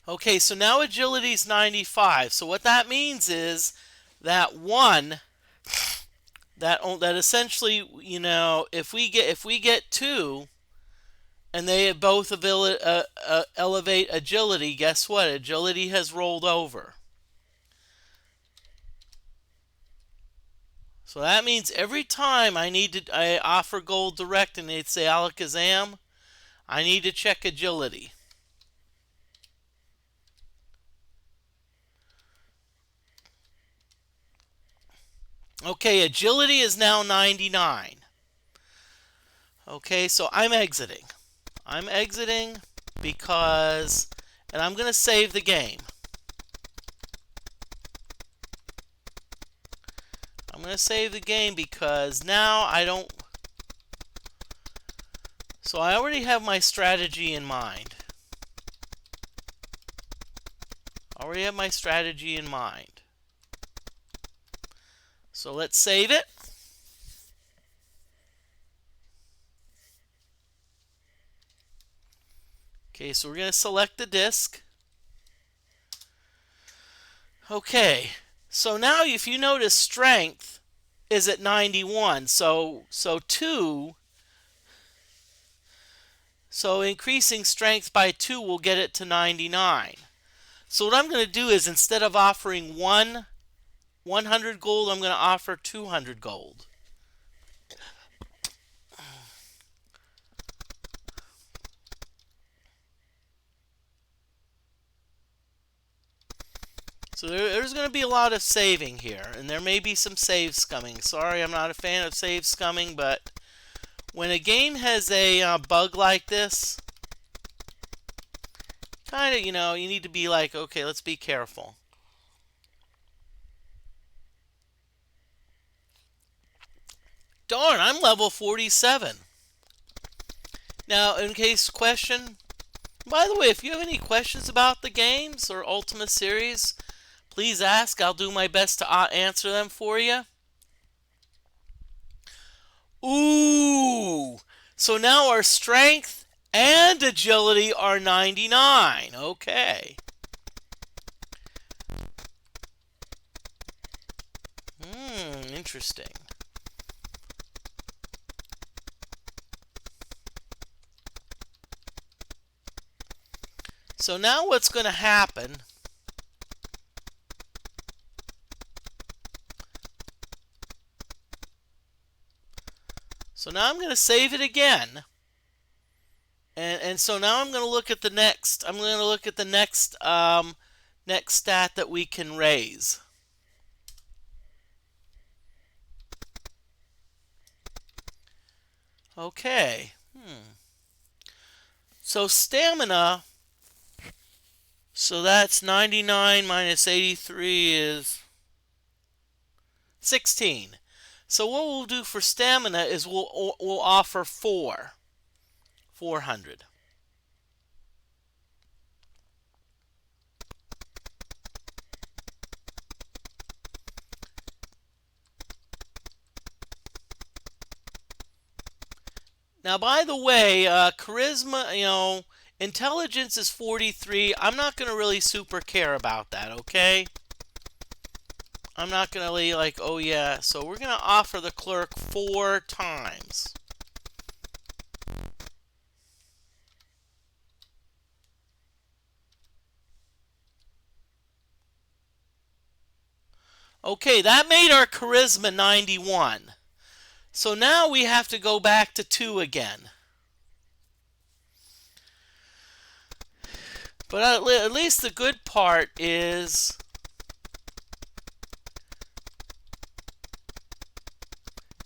Okay, so now agility's 95. So what that means is that that essentially, if we get 2 and they both elevate agility, guess what? Agility has rolled over. So that means every time I offer gold direct and they'd say alakazam, I need to check agility. Okay, agility is now 99. Okay, so I'm exiting. I'm exiting because, and I'm going to save the game. I'm going to save the game because now I don't, so I already have my strategy in mind. I already have my strategy in mind. So let's save it. Okay, so we're going to select the disk. Okay, so now if you notice, strength is at 91. So increasing strength by 2 will get it to 99. So what I'm going to do is, instead of offering 100 gold, I'm going to offer 200 gold. So there's going to be a lot of saving here, and there may be some saves coming. Sorry, I'm not a fan of saves coming, but when a game has a bug like this, kind of, you need to be like, okay, let's be careful. Darn, I'm level 47. Now, in case question, by the way, if you have any questions about the games or Ultima series, please ask. I'll do my best to answer them for you. Ooh! So now our strength and agility are 99. Okay. Interesting. So now what's going to happen, so now I'm going to save it again. And so now I'm going to look at the next, next stat that we can raise. Okay. So stamina, so that's 99 minus 83 is 16. So what we'll do for stamina is we'll offer 400. Now, by the way, charisma, intelligence is 43. I'm not going to really super care about that, okay? I'm not going to be like, oh yeah. So we're going to offer the clerk 4 times. Okay, that made our charisma 91. So now we have to go back to 2 again. But at least the good part is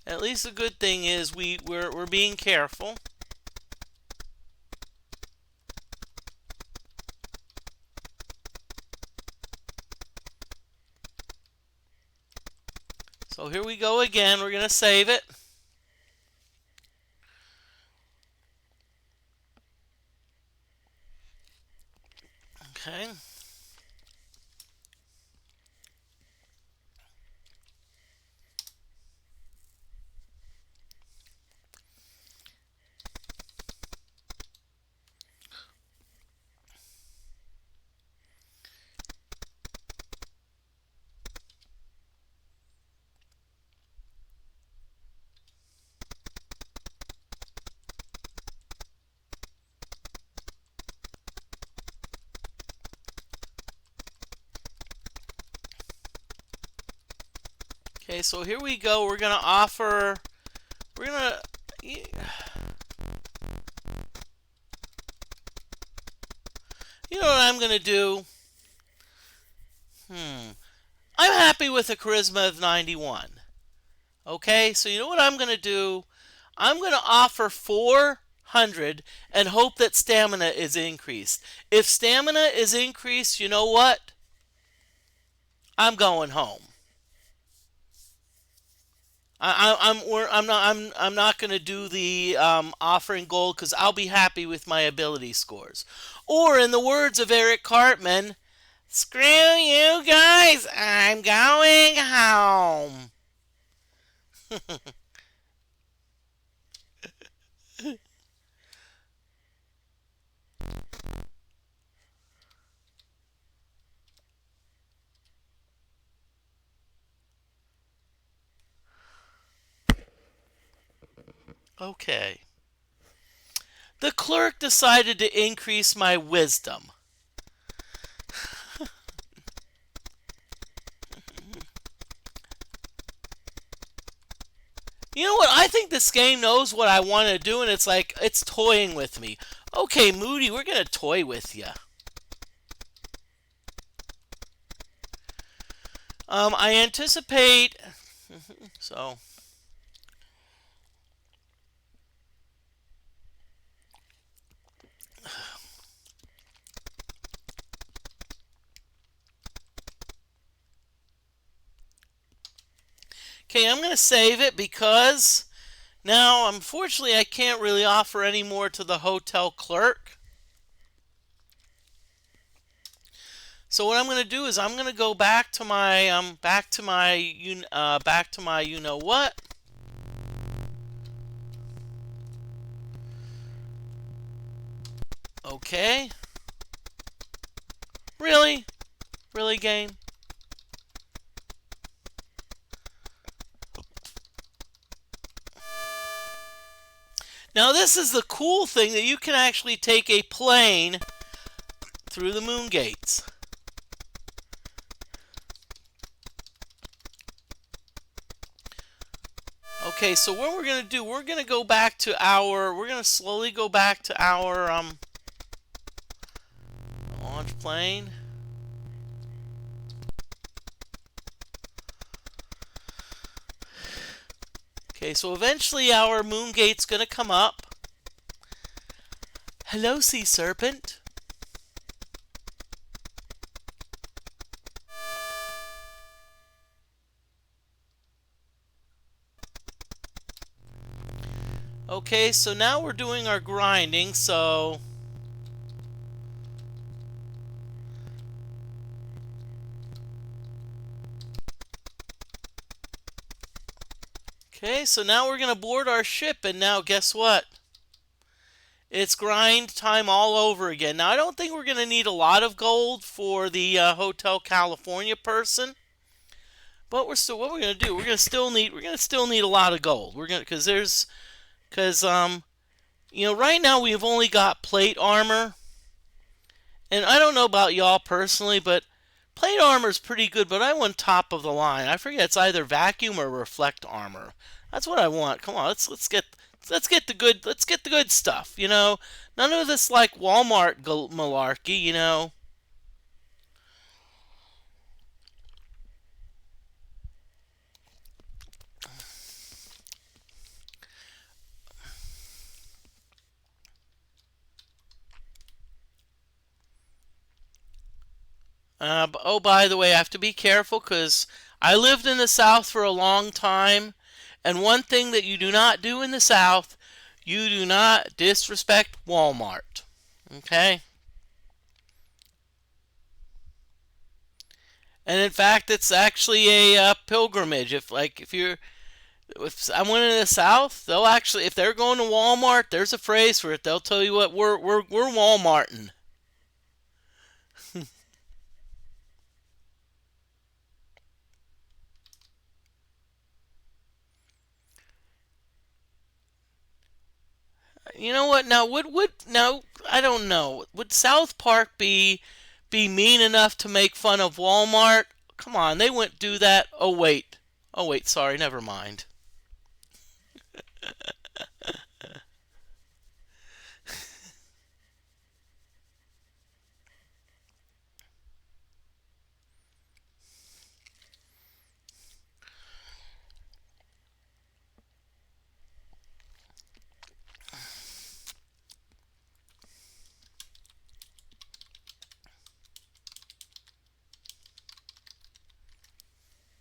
at least the good thing is we're being careful. So here we go again. We're going to save it. Okay. Okay, so here we go. We're going to offer, you know what I'm going to do? I'm happy with a charisma of 91. Okay, so you know what I'm going to do? I'm going to offer 400 and hope that stamina is increased. If stamina is increased, you know what? I'm going home. I'm not going to do the offering gold because I'll be happy with my ability scores. Or in the words of Eric Cartman, screw you guys, I'm going home. Okay. The clerk decided to increase my wisdom. You know what? I think this game knows what I want to do, and it's like, it's toying with me. Okay, Moody, we're going to toy with you. I anticipate... So... Okay, I'm going to save it because now, unfortunately, I can't really offer any more to the hotel clerk. So what I'm going to do is I'm going to go back to my you know what. Okay. Really? Really, game? Now this is the cool thing, that you can actually take a plane through the moon gates. Okay, so what we're going to do, we're going to go back to our, we're going to slowly go back to our launch plane. Okay, so eventually our moon gate's going to come up. Hello, sea serpent. Okay, so now we're doing our grinding, so okay, so now we're going to board our ship, and now guess what? It's grind time all over again. Now I don't think we're going to need a lot of gold for the Hotel California person, but what we're going to do, we're going to still need a lot of gold. We're going to, because right now we've only got plate armor, and I don't know about y'all personally, but plate armor is pretty good, but I want top of the line. I forget, it's either vacuum or reflect armor. That's what I want. Come on, let's get the good stuff. None of this like Walmart malarkey. Oh, by the way, I have to be careful because I lived in the South for a long time, and one thing that you do not do in the South, you do not disrespect Walmart. Okay? And in fact, it's actually a pilgrimage. If someone in the South, they'll actually, if they're going to Walmart, there's a phrase for it. They'll tell you what we're Walmarting. You know what? Now, now I don't know. Would South Park be mean enough to make fun of Walmart? Come on, they wouldn't do that. Oh wait, sorry, never mind.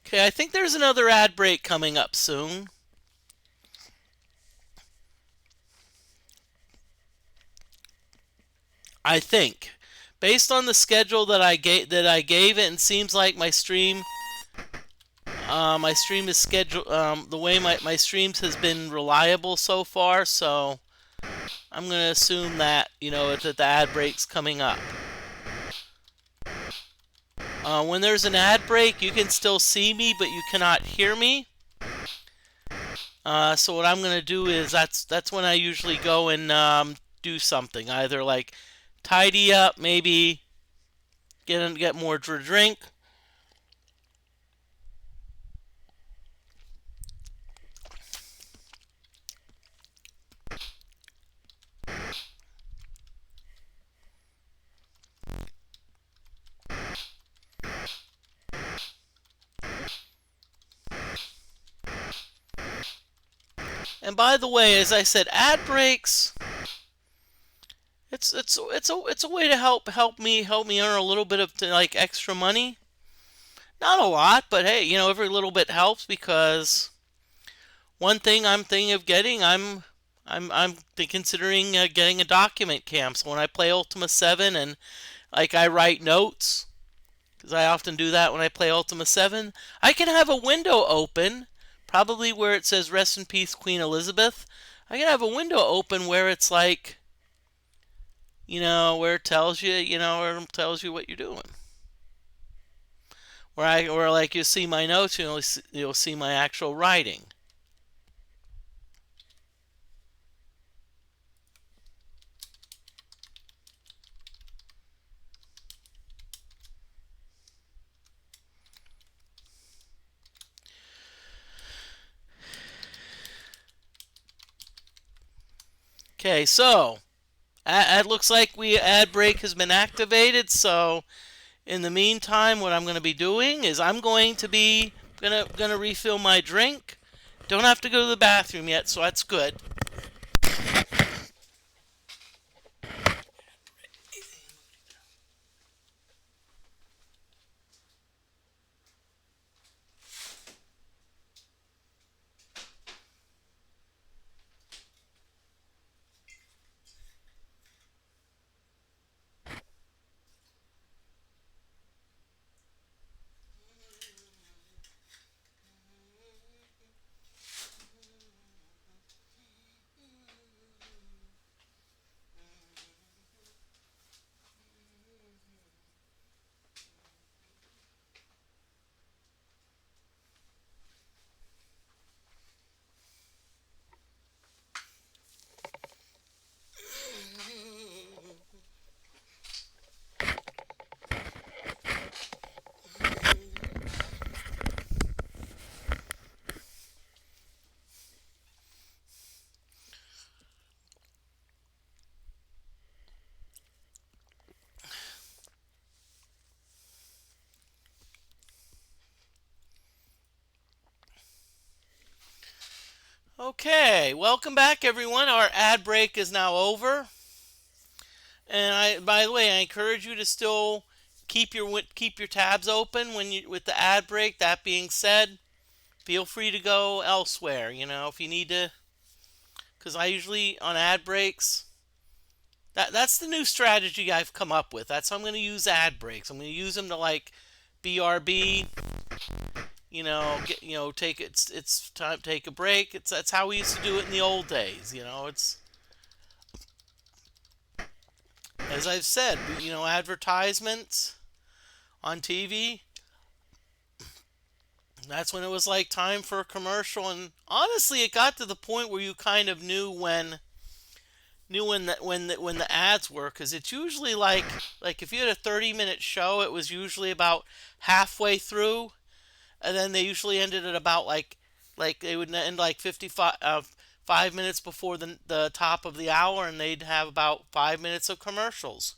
Okay, I think there's another ad break coming up soon. I think, based on the schedule that I gave it, and seems like my stream is scheduled. The way my streams has been reliable so far, so I'm gonna assume that that the ad break's coming up. When there's an ad break, you can still see me, but you cannot hear me. So what I'm gonna do is that's when I usually go and do something, either like tidy up, maybe get more to drink. And by the way, as I said, ad breaks. It's a way to help me earn a little bit of like extra money. Not a lot, but hey, every little bit helps, because one thing I'm thinking of getting, I'm considering getting a document cam. So when I play Ultima 7 and like I write notes, because I often do that when I play Ultima 7, I can have a window open, probably where it says "Rest in Peace, Queen Elizabeth." I can have a window open where it's like where it tells you, where it tells you what you're doing. Where like you see my notes, you'll see my actual writing. Okay, so it looks like ad break has been activated. So in the meantime, what I'm going to be doing is I'm going to be gonna refill my drink. Don't have to go to the bathroom yet, so that's good. Okay, welcome back, everyone. Our ad break is now over, and by the way, I encourage you to still keep your tabs open when you with the ad break. That being said, feel free to go elsewhere. If you need to, because I usually on ad breaks. That's the new strategy I've come up with. That's how I'm going to use ad breaks. I'm going to use them to like BRB. Take it's time to take a break. That's how we used to do it in the old days. It's as I've said. Advertisements on TV. That's when it was like time for a commercial, and honestly, it got to the point where you kind of knew when the ads were, because it's usually like if you had a 30-minute show, it was usually about halfway through, and then they usually ended at about like they would end like 5 minutes before the top of the hour, and they'd have about 5 minutes of commercials.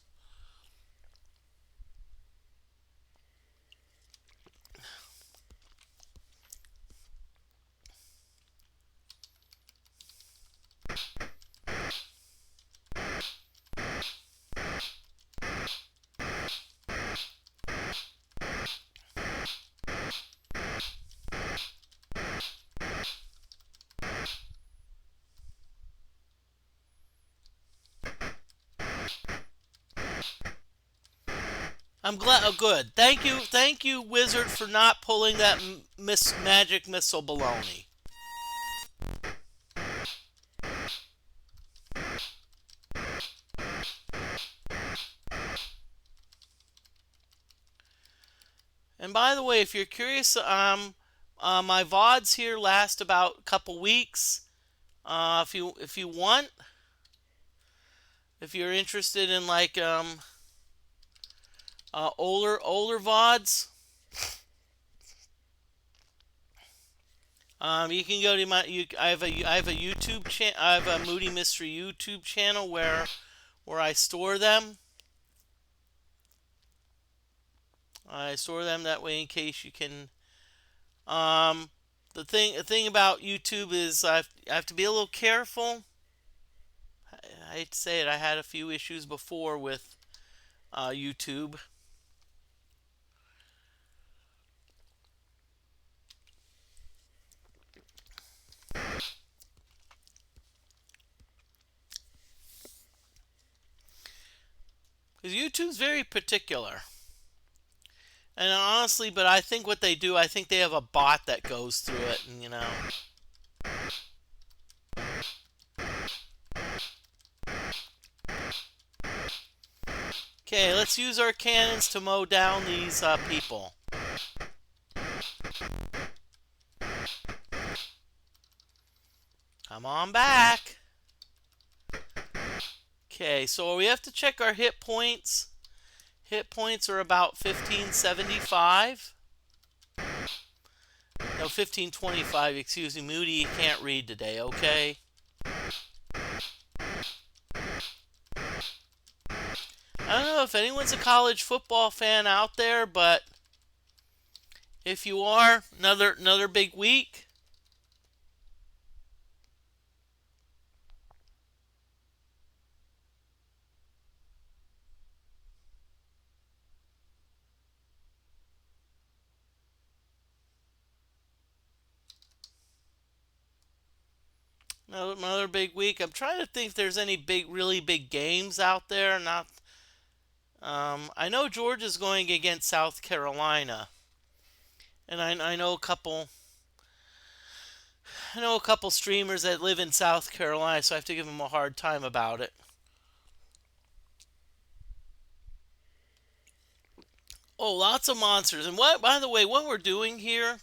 I'm glad. Oh, good. Thank you, Wizard, for not pulling that magic missile baloney. And by the way, if you're curious, my VODs here last about a couple weeks. If you want, if you're interested in like older VODs, you can go to I have a YouTube channel. I have a Moody Mystery YouTube channel where I store them. I store them that way in case you can. The thing about YouTube is I have to be a little careful. I hate to say it. I had a few issues before with YouTube. Because YouTube's very particular. And honestly, but I think what they do, I think they have a bot that goes through it, and. Okay, let's use our cannons to mow down these people. Come on back. Okay, so we have to check our hit points. Hit points are about 1575. No, 1525, excuse me. Moody can't read today, okay? I don't know if anyone's a college football fan out there, but if you are, another big week. Another big week. I'm trying to think if there's any really big games out there. Not. I know Georgia's going against South Carolina, and I know a couple. I know a couple streamers that live in South Carolina, so I have to give them a hard time about it. Oh, lots of monsters. And what, by the way, what we're doing here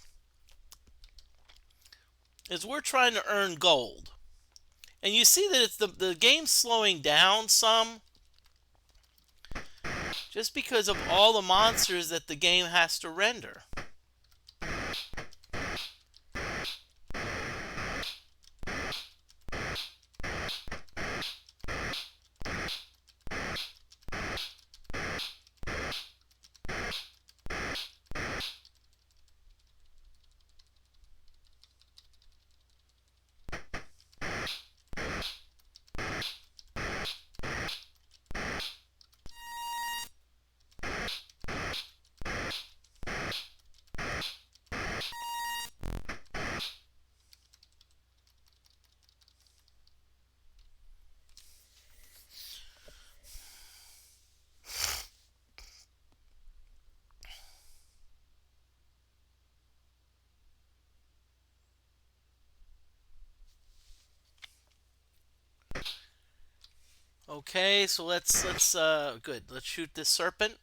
is we're trying to earn gold. And you see that it's the game's slowing down some just because of all the monsters that the game has to render. Okay, so let's good. Let's shoot this serpent.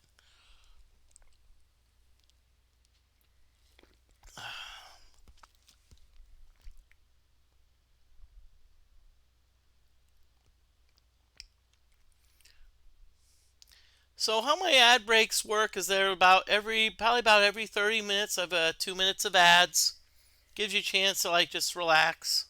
So how my ad breaks work is they're probably about every 30 minutes. I've 2 minutes of ads. Gives you a chance to like just relax.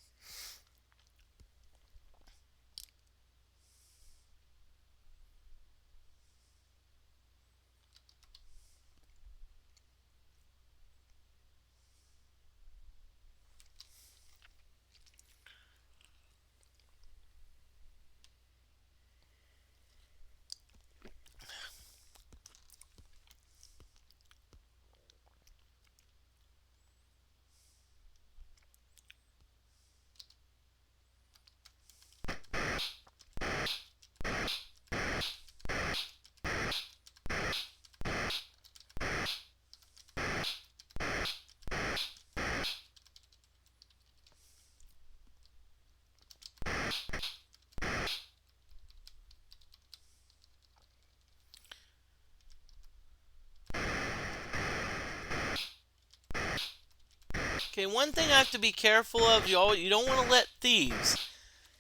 Okay, one thing I have to be careful of, you don't want to let thieves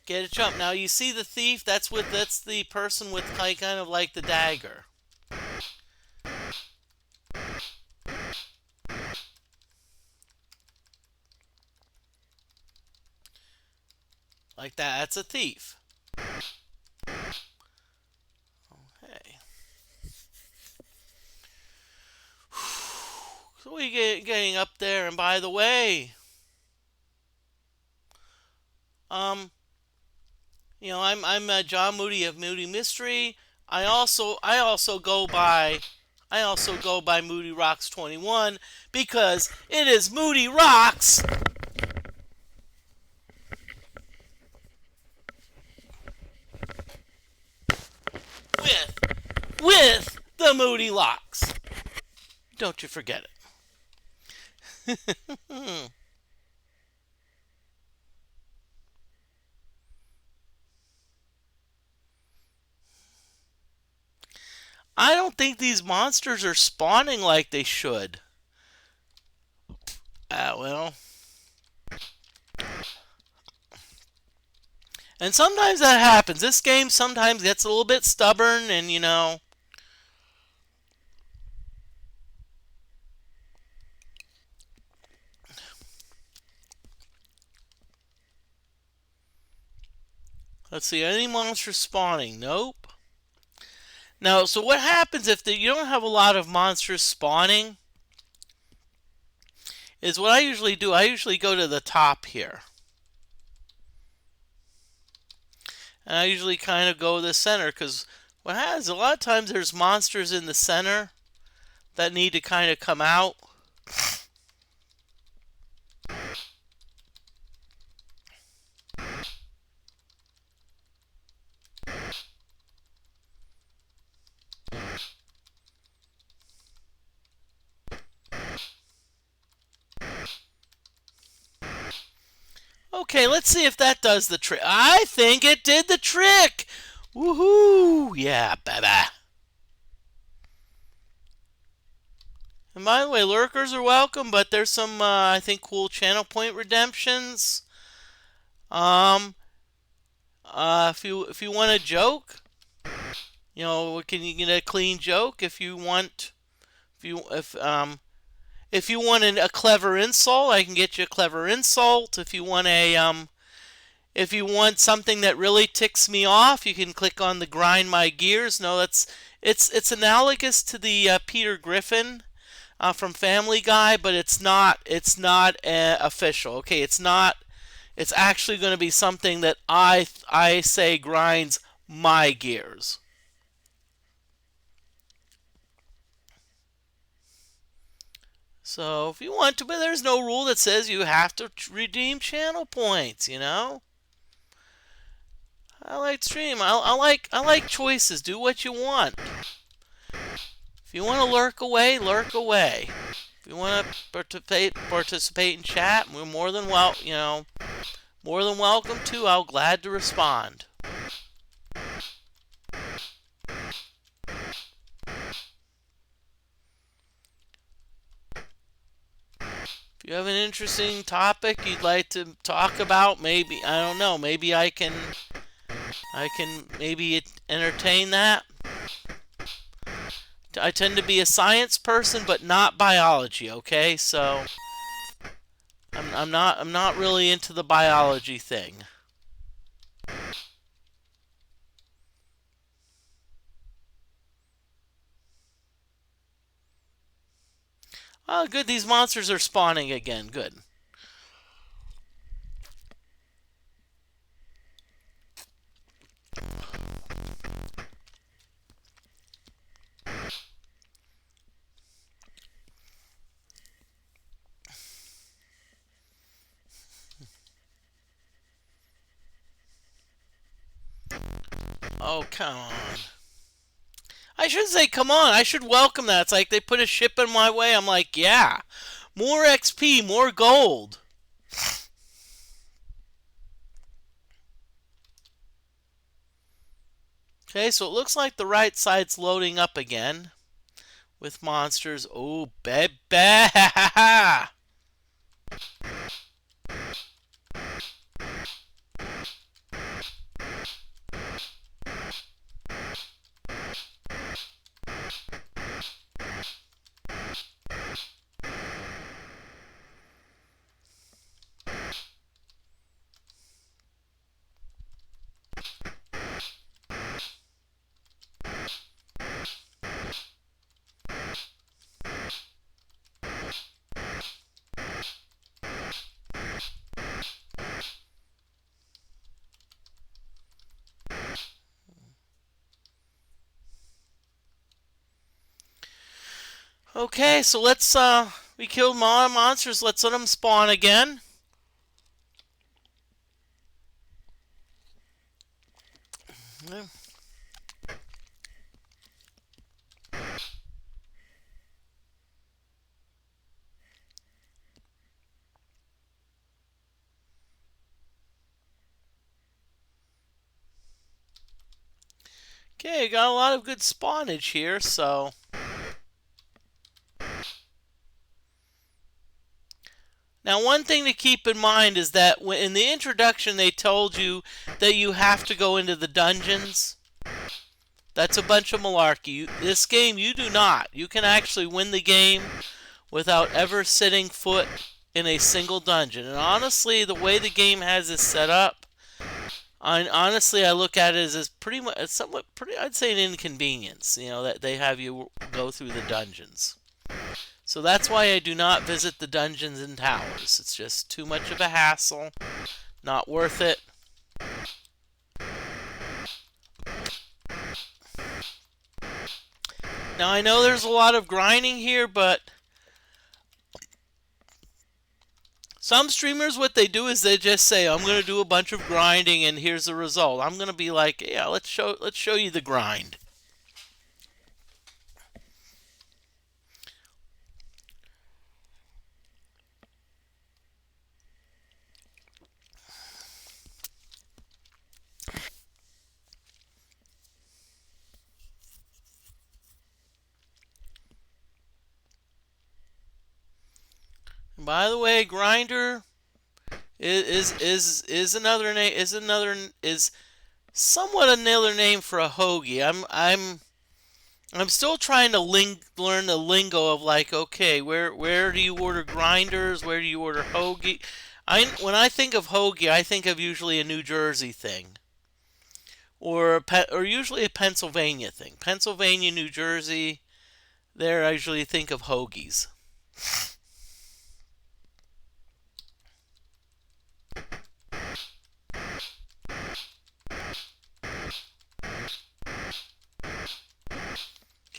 get a jump. Now you see the thief, that's the person with kind of like the dagger. Like that, that's a thief. Okay. So we getting up there, and by the way, um, I'm John Moody of Moody Mystery. I also go by Moody Rocks 21 because it is Moody Rocks with the Moody Locks. Don't you forget it. I don't think these monsters are spawning like they should. Well. And sometimes that happens. This game sometimes gets a little bit stubborn and, let's see, any monsters spawning? Nope. Now, so what happens if you don't have a lot of monsters spawning? Is what I usually do. I usually go to the top here. And I usually kind of go to the center because what happens, a lot of times there's monsters in the center that need to kind of come out. Okay, let's see if that does the trick. I think it did the trick! Woohoo! Yeah, baby. And by the way, lurkers are welcome, but there's some, I think, cool channel point redemptions. If you want a joke, can you get a clean joke? If you want, if you want a clever insult, I can get you a clever insult. If you want if you want something that really ticks me off, you can click on the grind my gears. No, it's analogous to the Peter Griffin from Family Guy, but it's not official. Okay, it's not. It's actually going to be something that I say grinds my gears. So if you want to, but there's no rule that says you have to redeem channel points. I like stream. I like choices. Do what you want. If you want to lurk away, lurk away. If you want to participate in chat, we're more than more than welcome to. I'll glad to respond. If you have an interesting topic you'd like to talk about, maybe I don't know, maybe I can maybe entertain that. I tend to be a science person, but not biology. Okay, so I'm not really into the biology thing. Oh, good. These monsters are spawning again. Good. Oh, come on. I should say, come on. I should welcome that. It's like they put a ship in my way. I'm like, yeah. More XP, more gold. Okay, so it looks like the right side's loading up again with monsters. Oh, baby. Okay, so let's we killed monsters. Let's let them spawn again. Okay, got a lot of good spawnage here, so now one thing to keep in mind is that in the introduction they told you that you have to go into the dungeons. That's a bunch of malarkey. This game, you do not. You can actually win the game without ever setting foot in a single dungeon. And honestly, the way the game has this set up, honestly, I look at it as pretty much, it's somewhat pretty, I'd say an inconvenience, you know, that they have you go through the dungeons. So that's why I do not visit the dungeons and towers. It's just too much of a hassle, not worth it. Now I know there's a lot of grinding here, but some streamers, what they do is they just say, I'm going to do a bunch of grinding and here's the result. I'm going to be like, yeah, let's show you the grind. And by the way, grinder is another name is somewhat another name for a hoagie. I'm still trying to learn the lingo of like, okay, where do you order grinders? Where do you order hoagie? When I think of hoagie, I think of usually a New Jersey thing, or usually a Pennsylvania thing. Pennsylvania, New Jersey. There, I usually think of hoagies.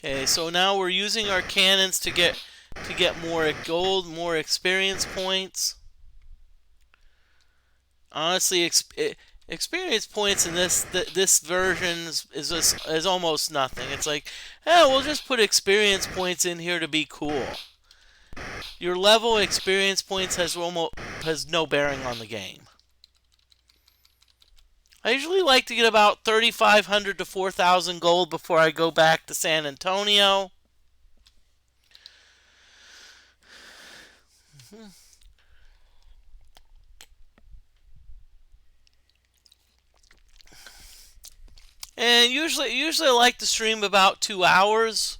Okay, so now we're using our cannons to get more gold, more experience points. Honestly, experience points in this version is almost nothing. It's like, we'll just put experience points in here to be cool. Your level experience points has no bearing on the game. I usually like to get about 3,500 to 4,000 gold before I go back to San Antonio. And usually I like to stream about 2 hours,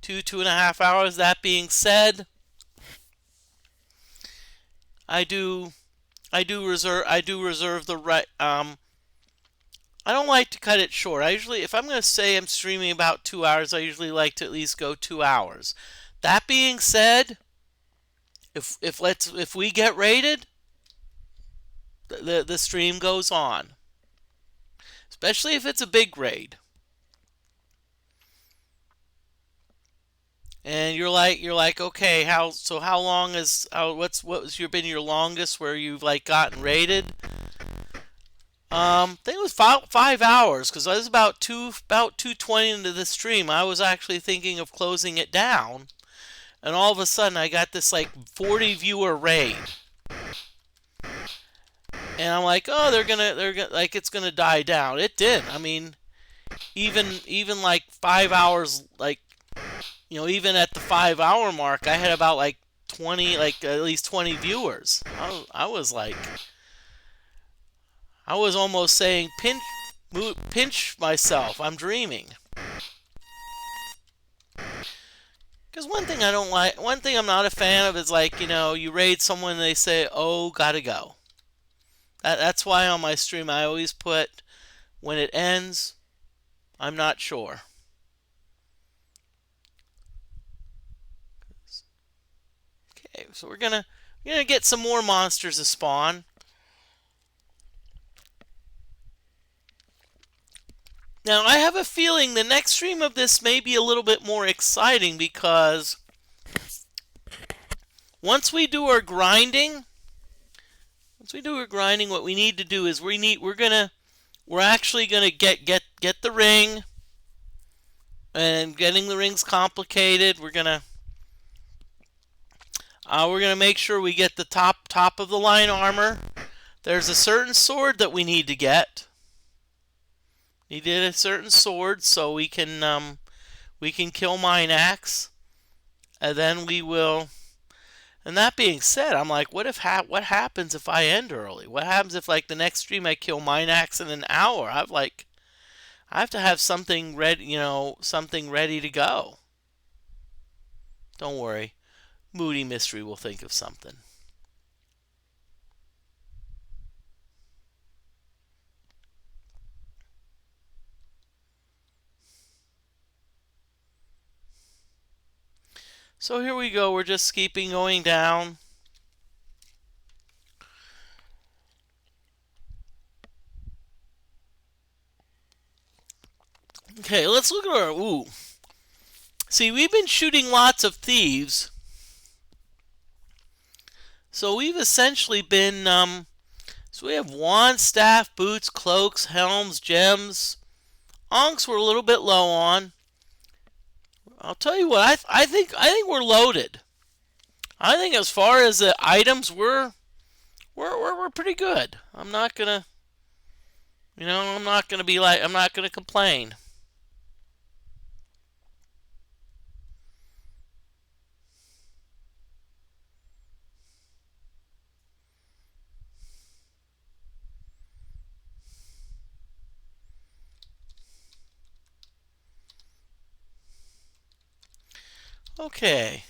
2.5 hours. That being said, I do reserve the right. I don't like to cut it short. I usually, if I'm going to say I'm streaming about 2 hours, I usually like to at least go 2 hours. That being said, if we get rated, the stream goes on. Especially if it's a big raid. And you're like, okay, how long is what's been your longest where you've like gotten raided? I think it was 5 hours because I was about 2:20 into the stream. I was actually thinking of closing it down, and all of a sudden I got this like 40 viewer raid, and I'm like, oh, they're gonna like it's gonna die down. It did. I mean, even like 5 hours, like, you know, even at the 5 hour mark, I had about like 20, like at least 20 viewers. I was like. I was almost saying, pinch myself, I'm dreaming. Because one thing I'm not a fan of is like, you know, you raid someone and they say, oh, gotta go. That's why on my stream I always put, when it ends, I'm not sure. Okay, so we're gonna get some more monsters to spawn. Now, I have a feeling the next stream of this may be a little bit more exciting because once we do our grinding, what we need to do is we're actually gonna get the ring, and getting the ring's complicated. We're gonna make sure we get the top of the line armor. There's a certain sword that we need to get. needed a certain sword so we can kill Minax, and then we will. And that being said, I'm like, what happens if I end early? What happens if like the next stream I kill Minax in an hour? I have to have something ready, something ready to go. Don't worry, Moody Mystery will think of something. So here we go. We're just keeping going down. Okay, let's look at our. Ooh. See, we've been shooting lots of thieves. So we've essentially been. So we have wand, staff, boots, cloaks, helms, gems. Onks we're a little bit low on. I'll tell you what. I think we're loaded. I think as far as the items, we're pretty good. I'm not gonna. I'm not gonna be like. I'm not gonna complain. Okay.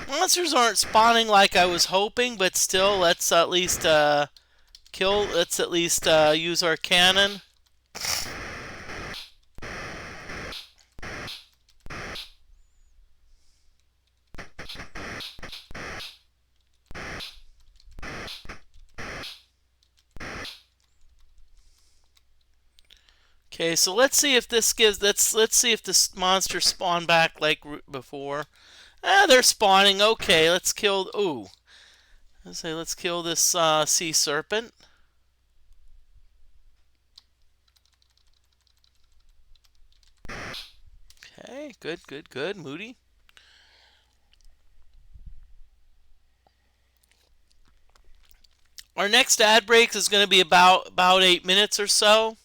Monsters aren't spawning like I was hoping, but still, let's at least kill. Let's at least use our cannon. Okay, so let's see if this gives. Let's see if this monster spawn back like before. They're spawning. Okay, let's kill. Ooh, let's kill this sea serpent. Okay, good, Moody. Our next ad break is going to be about 8 minutes or so.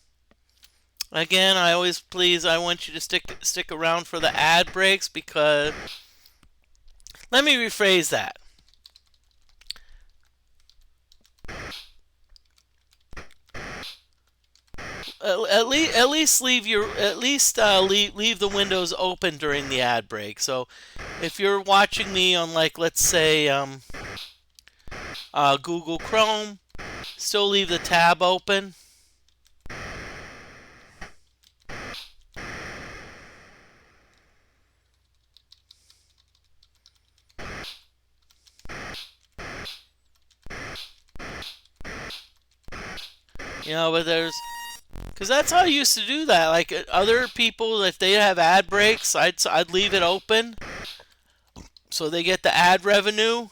Again, I want you to stick around for the ad breaks because. Let me rephrase that. At least leave the windows open during the ad break. So if you're watching me on like let's say Google Chrome, still leave the tab open. But because that's how I used to do that. Like other people, if they have ad breaks, I'd leave it open, so they get the ad revenue,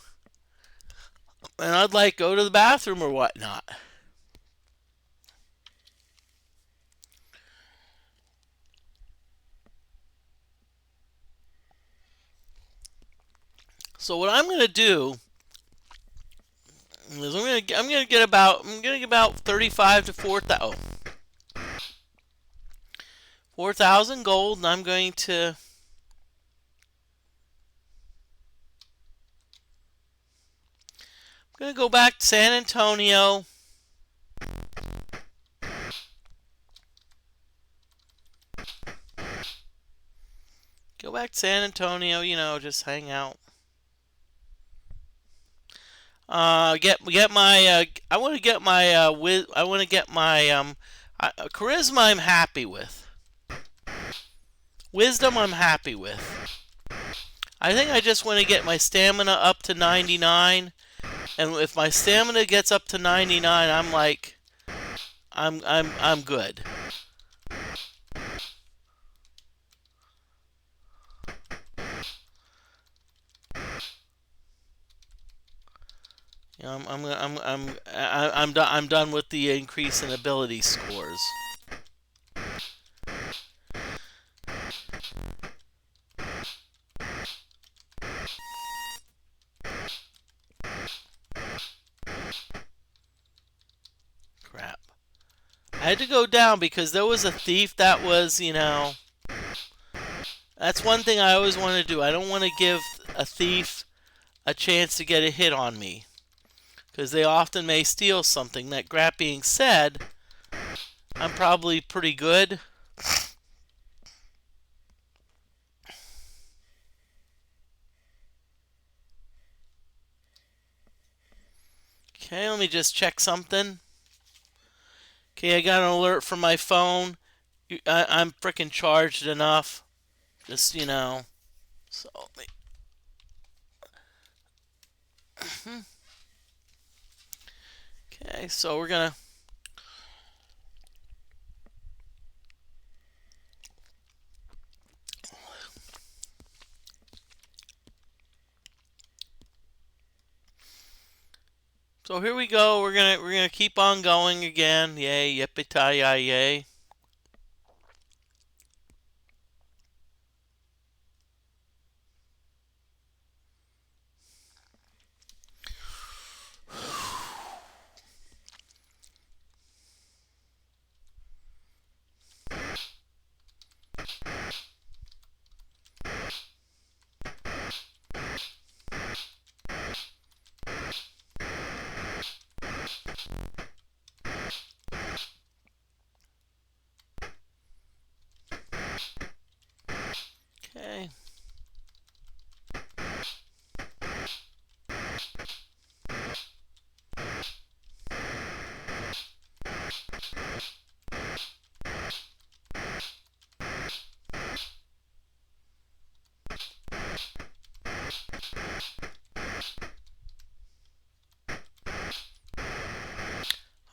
and I'd like go to the bathroom or whatnot. So what I'm gonna do is I'm gonna get about 35 to 4,000 gold, and I'm going to go back to San Antonio. Go back to San Antonio, just hang out. Get my I want to get my charisma I'm happy with. Wisdom I'm happy with. I think I just want to get my stamina up to 99, and if my stamina gets up to 99, I'm like I'm good. I'm done with the increase in ability scores. Crap. I had to go down because there was a thief that was, that's one thing I always want to do. I don't want to give a thief a chance to get a hit on me because they often may steal something. That being said, I'm probably pretty good. Okay, let me just check something. Okay, I got an alert from my phone. I'm freaking charged enough. Just, So, okay, so we're gonna. So here we go. We're gonna keep on going again. Yay, yippee ki yay. Okay.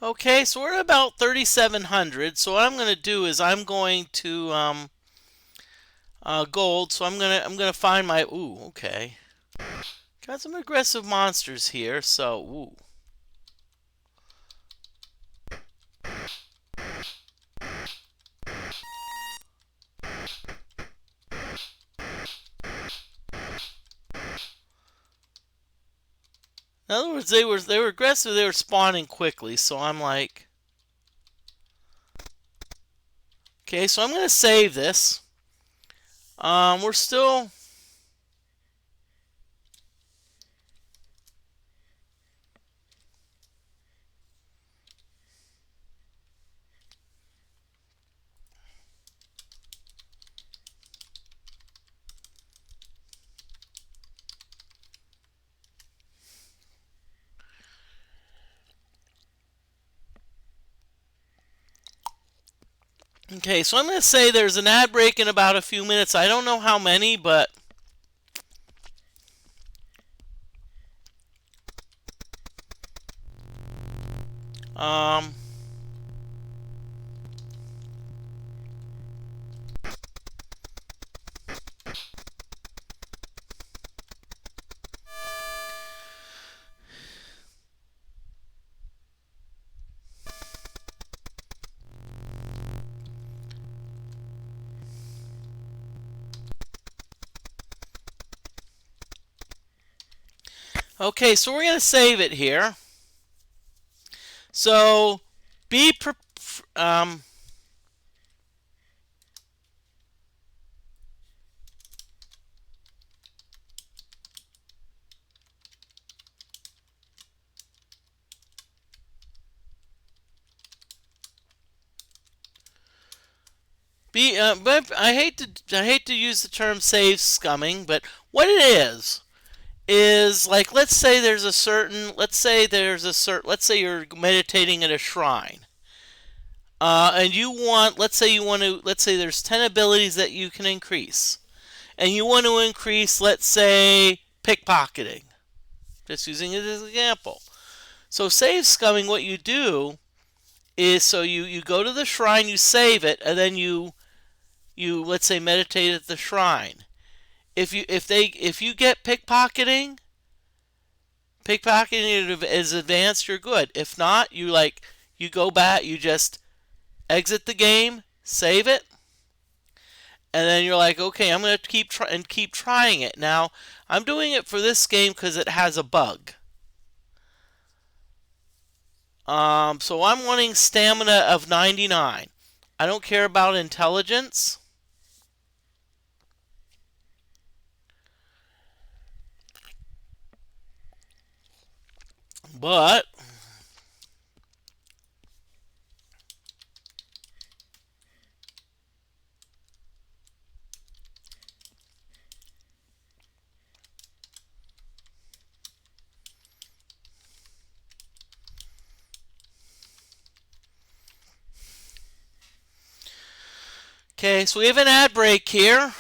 Okay, so we're at about 3,700. So what I'm going to do is I'm going to gold. So I'm gonna find my okay. Got some aggressive monsters here. So in other words, they were aggressive. They were spawning quickly. So I'm like, okay. So I'm gonna save this. We're still. Okay, so I'm going to say there's an ad break in about a few minutes. I don't know how many, but um, okay, so we're going to save it here. So be but I hate to use the term save scumming, but what it is like let's say you're meditating at a shrine. And let's say there's 10 abilities that you can increase. And you want to increase, let's say, pickpocketing. Just using it as an example. So save scumming, what you do is so you go to the shrine, you save it, and then you let's say meditate at the shrine. If you get pickpocketing is advanced, you're good. If not, you go back, you just exit the game, save it, and then you're like, okay, I'm gonna keep trying it. Now, I'm doing it for this game because it has a bug. So I'm wanting stamina of 99. I don't care about intelligence. But okay, so we have an ad break here.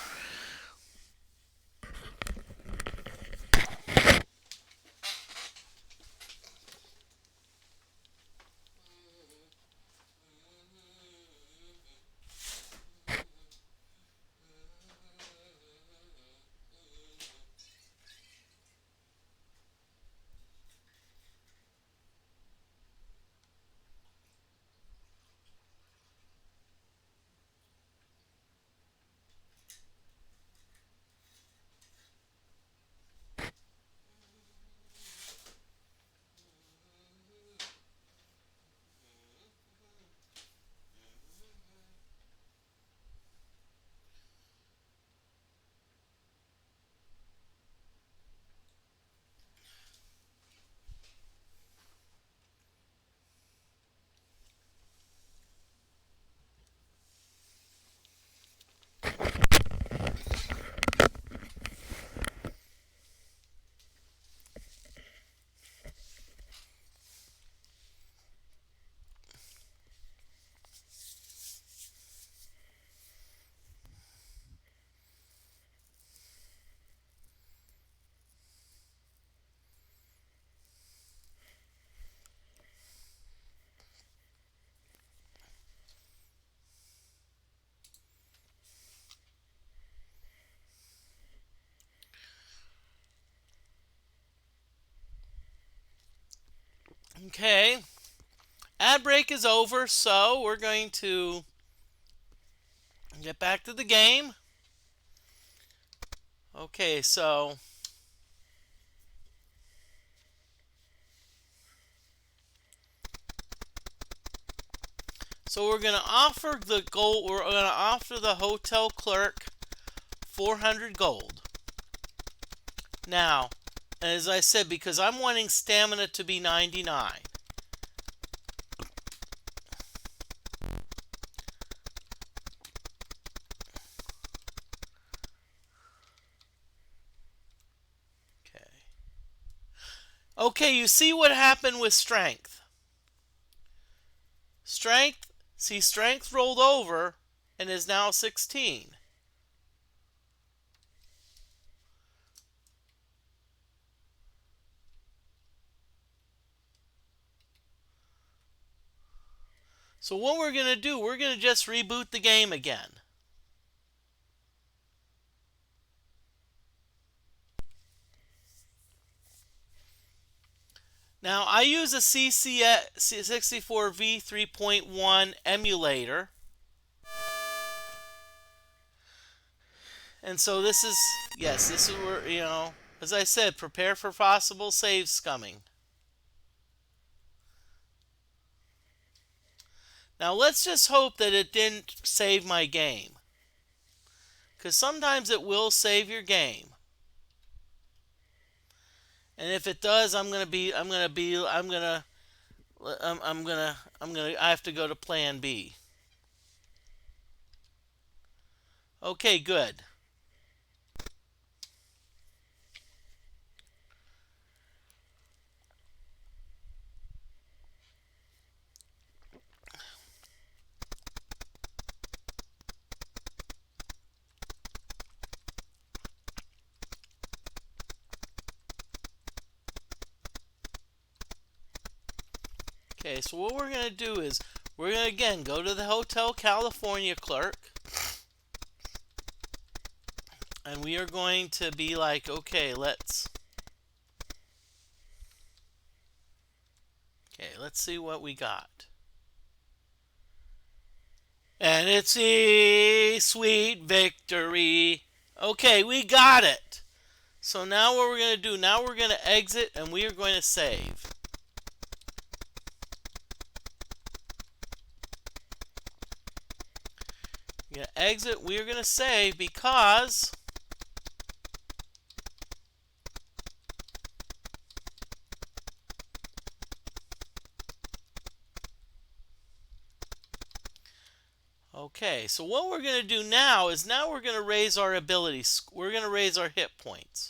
Okay, ad break is over, so we're going to get back to the game. Okay, so we're going to offer the gold. We're going to offer the hotel clerk 400 gold. Now, as I said, because I'm wanting stamina to be 99. Okay. Okay, you see what happened with strength. Strength rolled over and is now 16. So what we're going to do, we're going to just reboot the game again. Now, I use a CC64 V3.1 emulator. And so this is where, as I said, prepare for possible saves coming. Now, let's just hope that it didn't save my game. Because sometimes it will save your game. And if it does, I have to go to plan B. Okay, good. Okay, so what we're going to do is we're going to again go to the Hotel California clerk. And we are going to be like, okay, let's see what we got. And it's a sweet victory. Okay, we got it. So now what we're going to do, now we're going to exit and we are going to save. You're gonna exit. We're gonna say because okay, so what we're going to do now is we're going to raise our abilities. We're going to raise our hit points.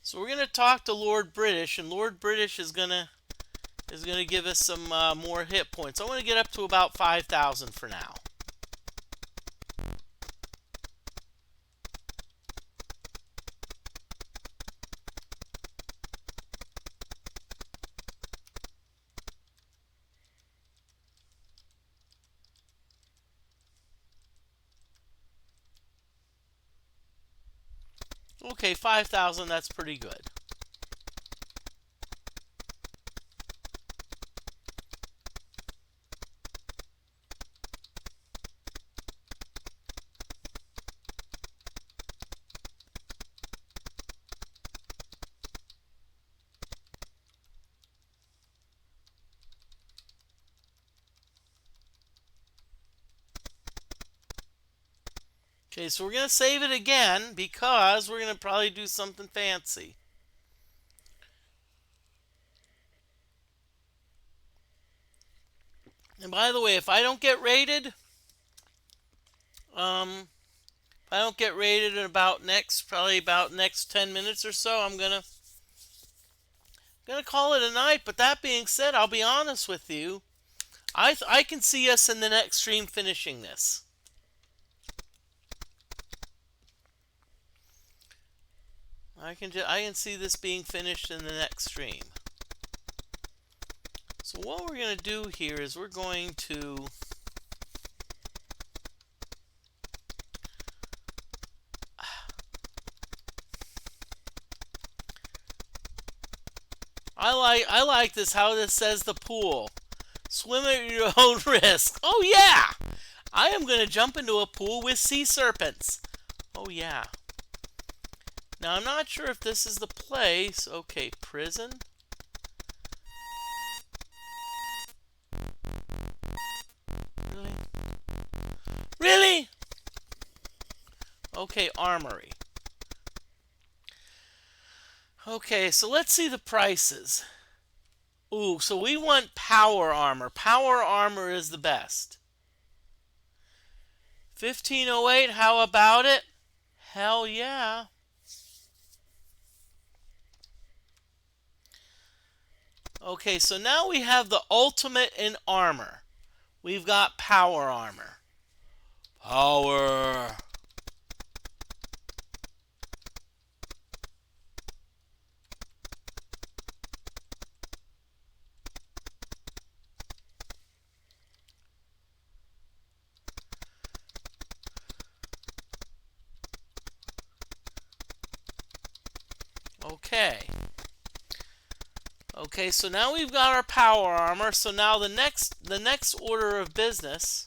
So we're going to talk to Lord British, and Lord British is going to give us some more hit points. I want to get up to about 5,000 for now. Okay, 5,000, that's pretty good. Okay, so we're going to save it again because we're going to probably do something fancy. And by the way, if I don't get rated, in probably about next 10 minutes or so, I'm gonna call it a night. But that being said, I'll be honest with you, I can see us in the next stream finishing this. I can see this being finished in the next stream. So what we're going to do here is we're going to I like this, how this says the pool. Swim at your own risk. Oh yeah! I am going to jump into a pool with sea serpents. Oh yeah. Now I'm not sure if this is the place. Okay, prison. Really? Really? Okay, armory. Okay, so let's see the prices. Ooh, so we want power armor. Power armor is the best. 1508, how about it? Hell yeah. Okay, so now we have the ultimate in armor. We've got power armor. Power. Okay. Okay, so now we've got our power armor. So now the next order of business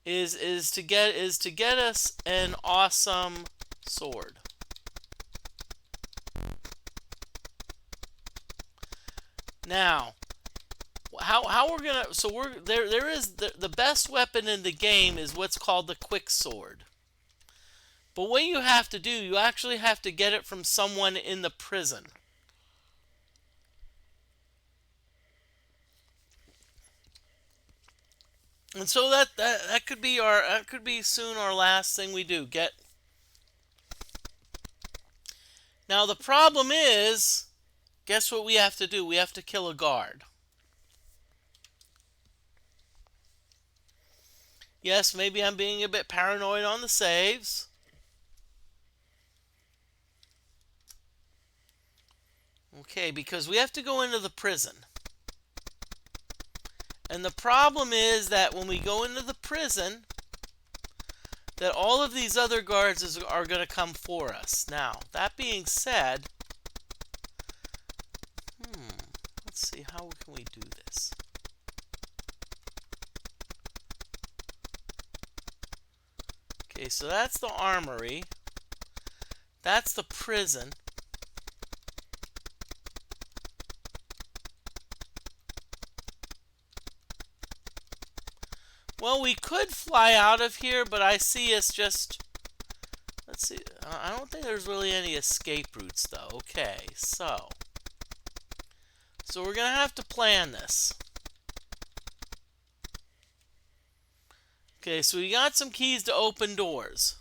is to get us an awesome sword. Now, how we're gonna there is the best weapon in the game is what's called the quick sword. But what you have to do, you actually have to get it from someone in the prison. And so that could be soon our last thing we do. Now the problem is, guess what we have to do? We have to kill a guard. Yes, maybe I'm being a bit paranoid on the saves. Okay, because we have to go into the prison. And the problem is that when we go into the prison, that all of these other guards are going to come for us. Now, that being said, let's see, how can we do this? Okay, so that's the armory. That's the prison. Well, we could fly out of here, but I see us just... Let's see. I don't think there's really any escape routes, though. Okay, so we're going to have to plan this. Okay, so we got some keys to open doors.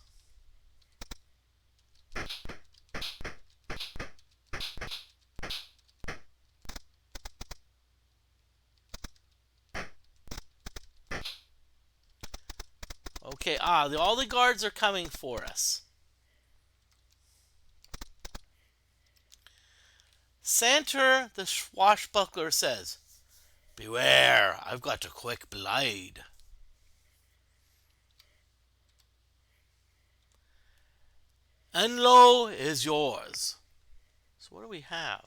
Okay, all the guards are coming for us. Santer the swashbuckler says, "Beware, I've got a quick blade." Enlo is yours. So what do we have?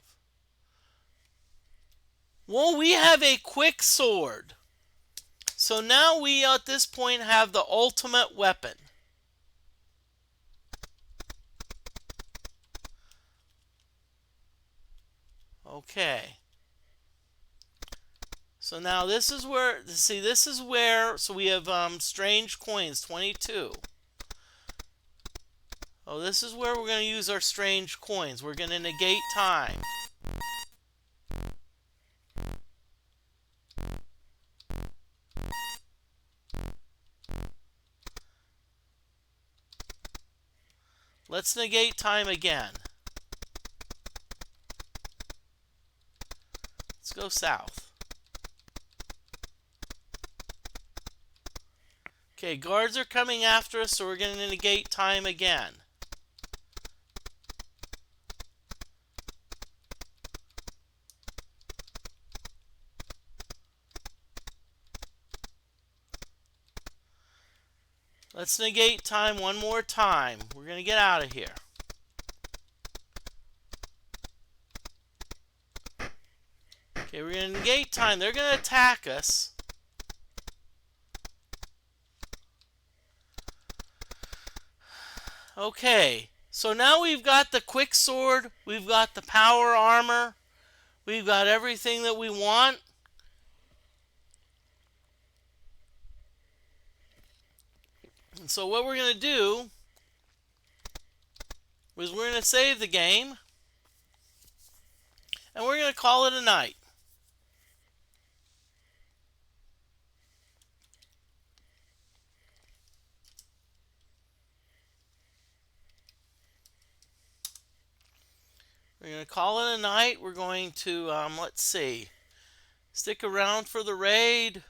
Well, we have a quick sword. So now we at this point have the ultimate weapon. Okay. So now this is where, so we have strange coins, 22. Oh, this is where we're going to use our strange coins. We're going to negate time. Let's negate time again. Let's go south. Okay, guards are coming after us, so we're going to negate time again. Let's negate time one more time. We're going to get out of here. Okay, we're going to negate time. They're going to attack us. Okay, so now we've got the quick sword. We've got the power armor. We've got everything that we want. And so what we're going to do is we're going to save the game. And we're going to call it a night. We're going to call it a night. We're going to, let's see, stick around for the raid.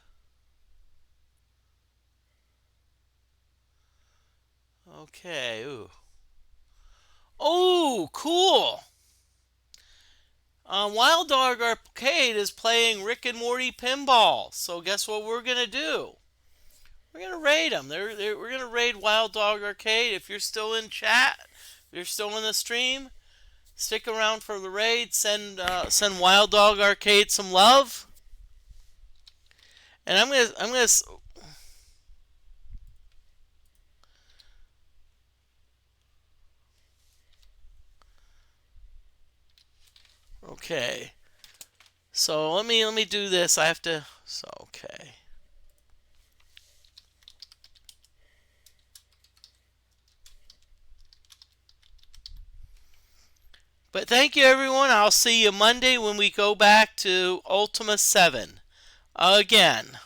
Okay, ooh. Oh, cool! Wild Dog Arcade is playing Rick and Morty Pinball. So guess what we're going to do? We're going to raid them. We're going to raid Wild Dog Arcade. If you're still in chat, if you're still in the stream, stick around for the raid. Send Wild Dog Arcade some love. And I'm gonna okay. So let me do this. I have to. So okay. But thank you, everyone. I'll see you Monday when we go back to Ultima 7 again.